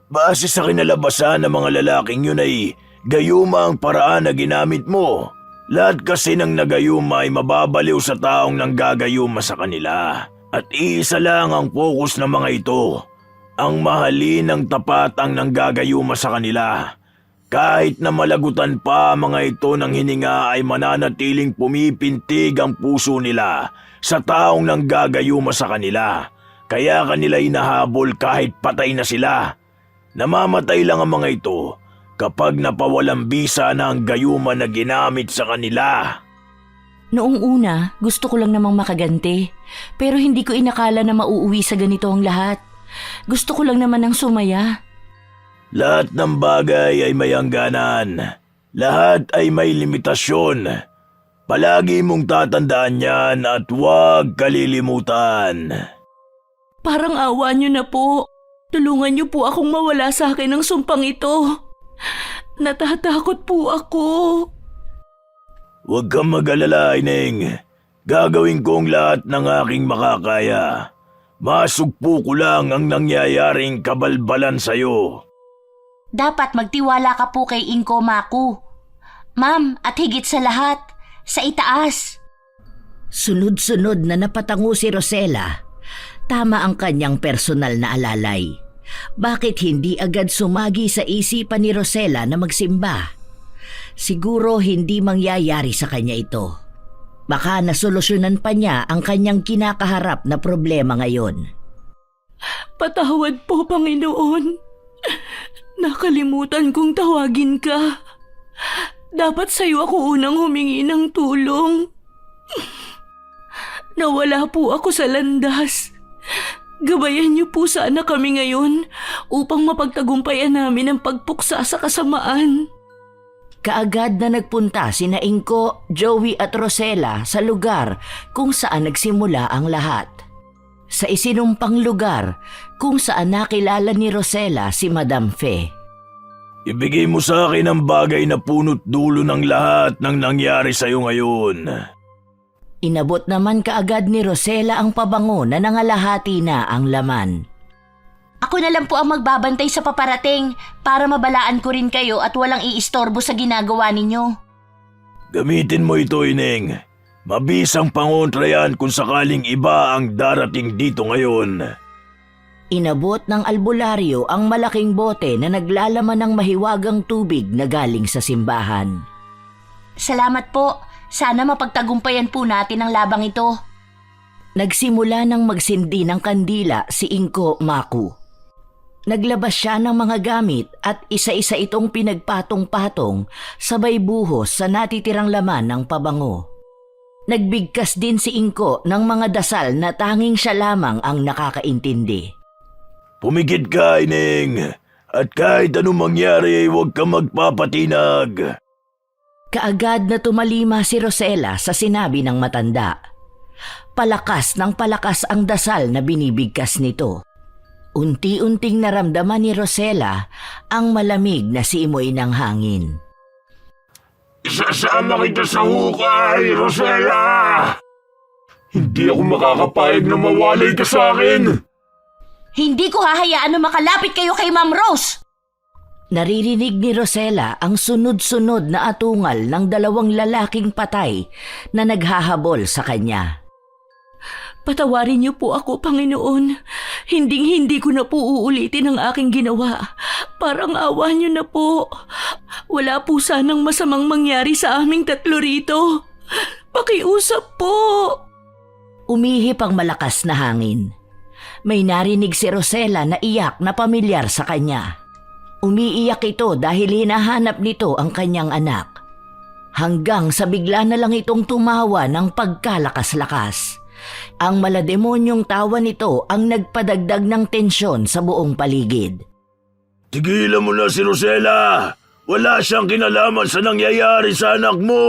C: Base sa kinalabasan ng mga lalaking yun ay gayuma ang paraan na ginamit mo. Lahat kasi ng nagayuma ay mababaliw sa taong nanggagayuma sa kanila. At iisa lang ang focus ng mga ito. Ang mahalin ng tapat ang nanggagayuma sa kanila. Kahit na malagutan pa mga ito ng hininga ay mananatiling pumipintig ang puso nila sa taong nanggagayuma sa kanila. Kaya kanila inahabol kahit patay na sila. Namamatay lang ang mga ito kapag napawalang bisa na ang gayuma na ginamit sa kanila.
D: Noong una, gusto ko lang namang makaganti. Pero hindi ko inakala na mauuwi sa ganito ang lahat. Gusto ko lang naman ng sumaya.
C: Lahat ng bagay ay may hangganan. Lahat ay may limitasyon. Palagi mong tatandaan yan at huwag kalilimutan.
D: Parang awa niyo na po. Tulungan niyo po akong mawala sa akin ng sumpang ito. Natatakot po ako.
C: Huwag kang mag-alala, Ineng. Gagawin ko ang lahat ng aking makakaya. Masugpo ko lang ang nangyayaring kabalbalan sa'yo.
B: Dapat magtiwala ka po kay Inko Maku. Ma'am, at higit sa lahat, sa itaas.
A: Sunod-sunod na napatango si Rosella. Tama ang kanyang personal na alalay. Bakit hindi agad sumagi sa isipan ni Rosella na magsimba? Siguro hindi mangyayari sa kanya ito. Baka nasolusyonan pa niya ang kanyang kinakaharap na problema ngayon.
D: Patawad po, Panginoon. Nakalimutan kong tawagin ka. Dapat sa'yo ako unang humingi ng tulong. Nawala po ako sa landas. Gabayan niyo po sana kami ngayon upang mapagtagumpayan namin ang pagpuksa sa kasamaan.
A: Kaagad na nagpunta sina Inko, Joey at Rosella sa lugar kung saan nagsimula ang lahat. Sa isinumpang lugar kung saan nakilala ni Rosella si Madam Fe.
C: Ibigay mo sa akin ang bagay na punot dulo ng lahat ng nangyari sa'yo ngayon.
A: Inabot naman kaagad ni Rosella ang pabango na nangalahati na ang laman.
B: Ako na lang po ang magbabantay sa paparating para mabalaan ko rin kayo at walang iistorbo sa ginagawa ninyo.
C: Gamitin mo ito, Ineng. Mabisang pangontra yan kung sakaling iba ang darating dito ngayon.
A: Inabot ng albularyo ang malaking bote na naglalaman ng mahiwagang tubig na galing sa simbahan.
B: Salamat po. Sana mapagtagumpayan po natin ang labang ito.
A: Nagsimula ng magsindi ng kandila si Inko Maku. Naglabas siya ng mga gamit at isa-isa itong pinagpatong-patong sabay buhos sa natitirang laman ng pabango. Nagbigkas din si Inko ng mga dasal na tanging siya lamang ang nakakaintindi.
C: Pumigit ka, Ineng. At kahit anong mangyari, huwag ka magpapatinag.
A: Kaagad na tumalima si Rosella sa sinabi ng matanda. Palakas ng palakas ang dasal na binibigkas nito. Unti-unting naramdaman ni Rosella ang malamig na simoy ng hangin.
C: Isasama kita sa hukay, Rosella! Hindi ako makakapayag na mawalay ka sa akin!
B: Hindi ko hahayaan na makalapit kayo kay Ma'am Rose!
A: Naririnig ni Rosella ang sunod-sunod na atungal ng dalawang lalaking patay na naghahabol sa kanya.
D: Patawarin niyo po ako, Panginoon. Hinding-hindi ko na po uulitin ang aking ginawa. Parang awa niyo na po. Wala po sanang masamang mangyari sa aming tatlo rito. Pakiusap po.
A: Umihip ang malakas na hangin. May narinig si Rosella na iyak na pamilyar sa kanya. Umiiyak ito dahil hinahanap nito ang kanyang anak. Hanggang sa bigla na lang itong tumawa ng pagkalakas-lakas. Ang malademonyong tawa nito ang nagpadagdag ng tensyon sa buong paligid.
C: Tigilan mo na si Rosella! Wala siyang kinalaman sa nangyayari sa anak mo!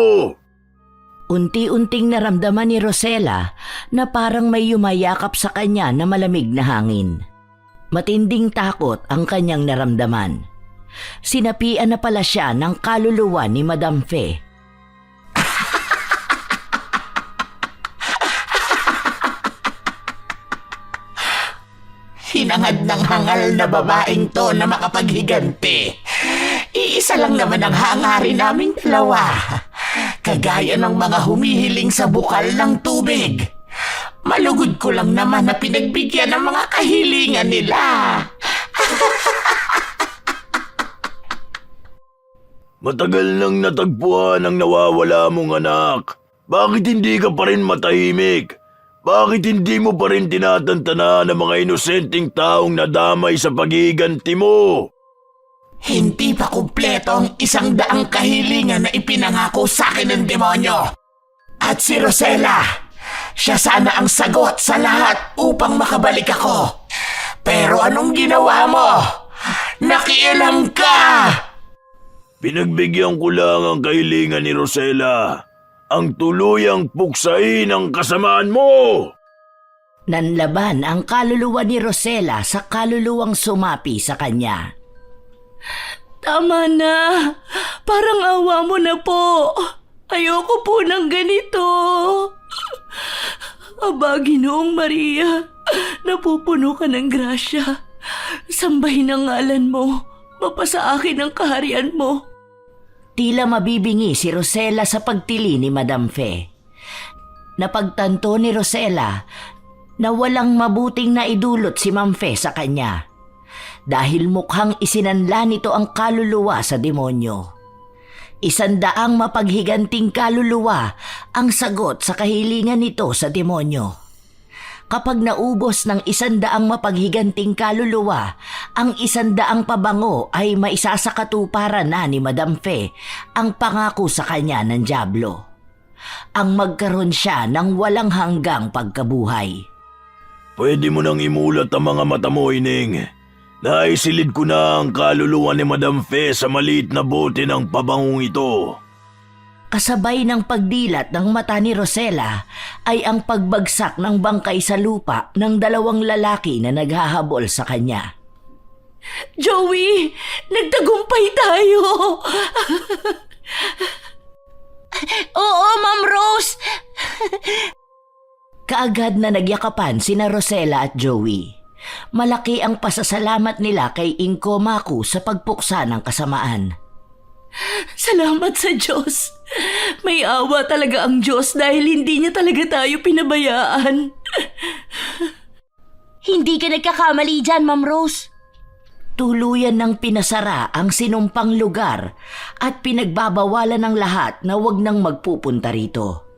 A: Unti-unting naramdaman ni Rosella na parang may yumayakap sa kanya na malamig na hangin. Matinding takot ang kanyang naramdaman. Sinapian na pala siya ng kaluluwa ni Madam Fe.
E: Hinangad ng hangal na babaeng to na makapaghiganti. Iisa lang naman ang hangarin naming dalawa. Kagaya ng mga humihiling sa bukal ng tubig. Malugod ko lang naman na pinagbigyan ng mga kahilingan nila.
C: Matagal nang natagpuan ang nawawala mong anak. Bakit hindi ka pa rin matahimik? Bakit hindi mo pa rin tinatantana ng mga inosenteng taong nadamay sa paghiganti mo?
E: Hindi pa kumpleto ang 100 kahilingan na ipinangako sa akin ng demonyo. At si Rosella, siya sana ang sagot sa lahat upang makabalik ako. Pero anong ginawa mo? Nakialam ka!
C: Pinagbigyan ko lang ang kahilingan ni Rosella. Ang tuluyang puksain ang kasamaan mo!
A: Nanlaban ang kaluluwa ni Rosella sa kaluluwang sumapi sa kanya.
D: Tama na. Parang awa mo na po. Ayoko po ng ganito. Aba, Ginoong Maria, napupuno ka ng grasya. Sambahin ang ngalan mo. Mapasa akin ang kaharian mo.
A: Tila mabibingi si Rosella sa pagtili ni Madam Fe. Napagtanto ni Rosella na walang mabuting naidulot si Ma'am Fe sa kanya dahil mukhang isinanla nito ang kaluluwa sa demonyo. 100 mapaghiganting kaluluwa ang sagot sa kahilingan nito sa demonyo. Kapag naubos ng 100 mapaghiganting kaluluwa, ang 100 pabango ay maisasakatuparan na ni Madam Fe ang pangako sa kanya ng dyablo. Ang magkaroon siya ng walang hanggang pagkabuhay.
C: Pwede mo nang imulat ang mga mata mo, Ining. Naisilid ko na ang kaluluwa ni Madam Fe sa maliit na bote ng pabangong ito.
A: Kasabay ng pagdilat ng mata ni Rosella ay ang pagbagsak ng bangkay sa lupa ng dalawang lalaki na naghahabol sa kanya.
D: Joey! Nagtagumpay tayo!
B: Oo, Ma'am Rose!
A: Kaagad na nagyakapan sina Rosella at Joey. Malaki ang pasasalamat nila kay Inko Maku sa pagpuksa ng kasamaan.
D: Salamat sa Diyos! May awa talaga ang Diyos dahil hindi niya talaga tayo pinabayaan.
B: Hindi ka nagkakamali dyan, Ma'am Rose.
A: Tuluyan ng pinasara ang sinumpang lugar at pinagbabawalan ng lahat na wag nang magpupunta rito.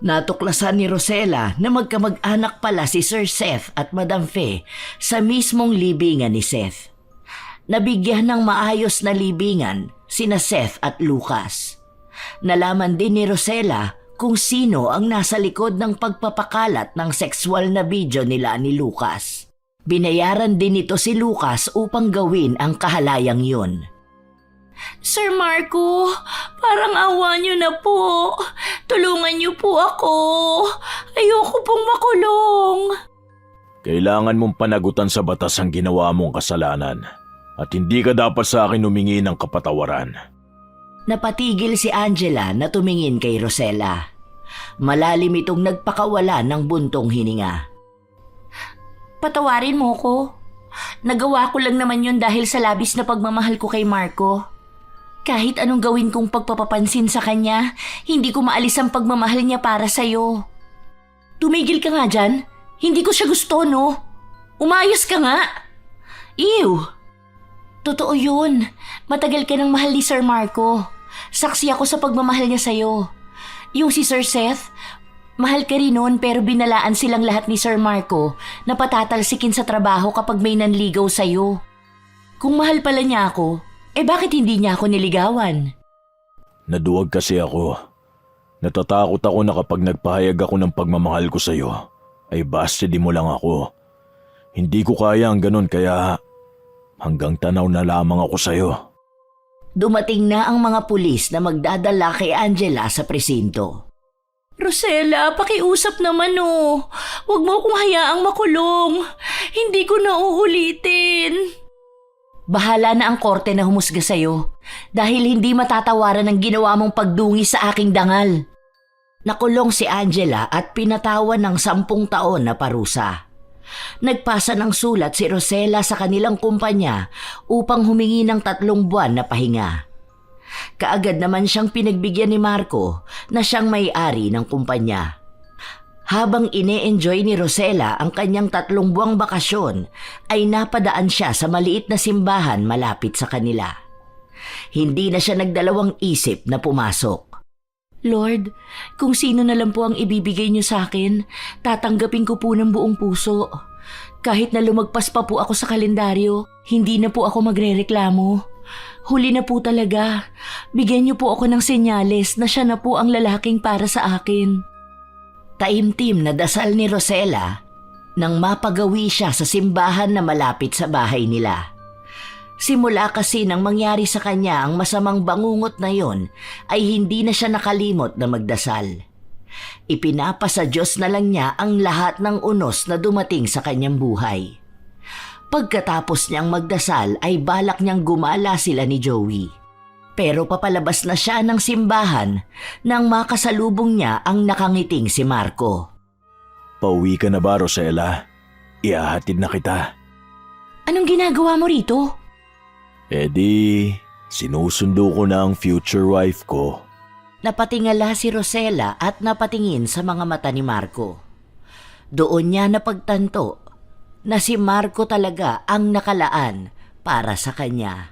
A: Natuklasan ni Rosella na magkamag-anak pala si Sir Seth at Madam Fe sa mismong libingan ni Seth. Nabigyan ng maayos na libingan sina Seth at Lucas. Nalaman din ni Rosella kung sino ang nasa likod ng pagpapakalat ng sexual na video nila ni Lucas. Binayaran din nito si Lucas upang gawin ang kahalayang yun.
D: Sir Marco, parang awa niyo na po. Tulungan niyo po ako. Ayoko pong makulong.
C: Kailangan mong panagutan sa batas ang ginawa mong kasalanan at hindi ka dapat sa akin humingi ng kapatawaran.
A: Napatigil si Angela na tumingin kay Rosella. Malalim itong nagpakawala ng buntong hininga.
D: Patawarin mo ko. Nagawa ko lang naman yun dahil sa labis na pagmamahal ko kay Marco. Kahit anong gawin kong pagpapapansin sa kanya, hindi ko maalis ang pagmamahal niya para sa'yo. Tumigil ka nga dyan. Hindi ko siya gusto, no? Umayos ka nga. Ew! Totoo yun. Matagal ka ng mahal ni Sir Marco. Saksi ako sa pagmamahal niya sa'yo. Yung si Sir Seth, mahal ka rin noon pero binalaan silang lahat ni Sir Marco na patatalsikin sa trabaho kapag may nanligaw sa'yo. Kung mahal pala niya ako, bakit hindi niya ako niligawan?
C: Naduwag kasi ako. Natatakot ako na kapag nagpahayag ako ng pagmamahal ko sa'yo, ay busted mo lang ako. Hindi ko kaya ang ganun kaya hanggang tanaw na lamang ako sa'yo.
A: Dumating na ang mga pulis na magdadala kay Angela sa presinto.
D: Rosella, pakiusap naman oh. Huwag mo akong hayaang makulong. Hindi ko na uulitin.
A: Bahala na ang korte na humusga sa'yo dahil hindi matatawaran ang ginawa mong pagdungi sa aking dangal. Nakulong si Angela at pinatawan ng 10 taon na parusa. Nagpasa ng sulat si Rosella sa kanilang kumpanya upang humingi ng 3 buwan na pahinga. Kaagad naman siyang pinagbigyan ni Marco na siyang may-ari ng kumpanya. Habang ine-enjoy ni Rosella ang kanyang 3 buwang bakasyon, ay napadaan siya sa maliit na simbahan malapit sa kanila. Hindi na siya nagdalawang isip na pumasok.
D: Lord, kung sino na lang po ang ibibigay niyo sa akin, tatanggapin ko po ng buong puso. Kahit na lumagpas pa po ako sa kalendaryo, hindi na po ako magrereklamo. Huli na po talaga. Bigyan niyo po ako ng senyales na siya na po ang lalaking para sa akin.
A: Taimtim na dasal ni Rosella nang mapagawi siya sa simbahan na malapit sa bahay nila. Simula kasi nang mangyari sa kanya ang masamang bangungot na yon, ay hindi na siya nakalimot na magdasal. Ipinapasa Diyos na lang niya ang lahat ng unos na dumating sa kanyang buhay. Pagkatapos niyang magdasal ay balak niyang gumala sila ni Joey. Pero papalabas na siya ng simbahan nang makasalubong niya ang nakangiting si Marco.
C: Pauwi ka na ba, Rosella? Ihahatid na kita.
D: Anong ginagawa mo rito?
C: Sinusundo ko na ang future wife ko.
A: Napatingala si Rosella at napatingin sa mga mata ni Marco. Doon niya napagtanto na si Marco talaga ang nakalaan para sa kanya.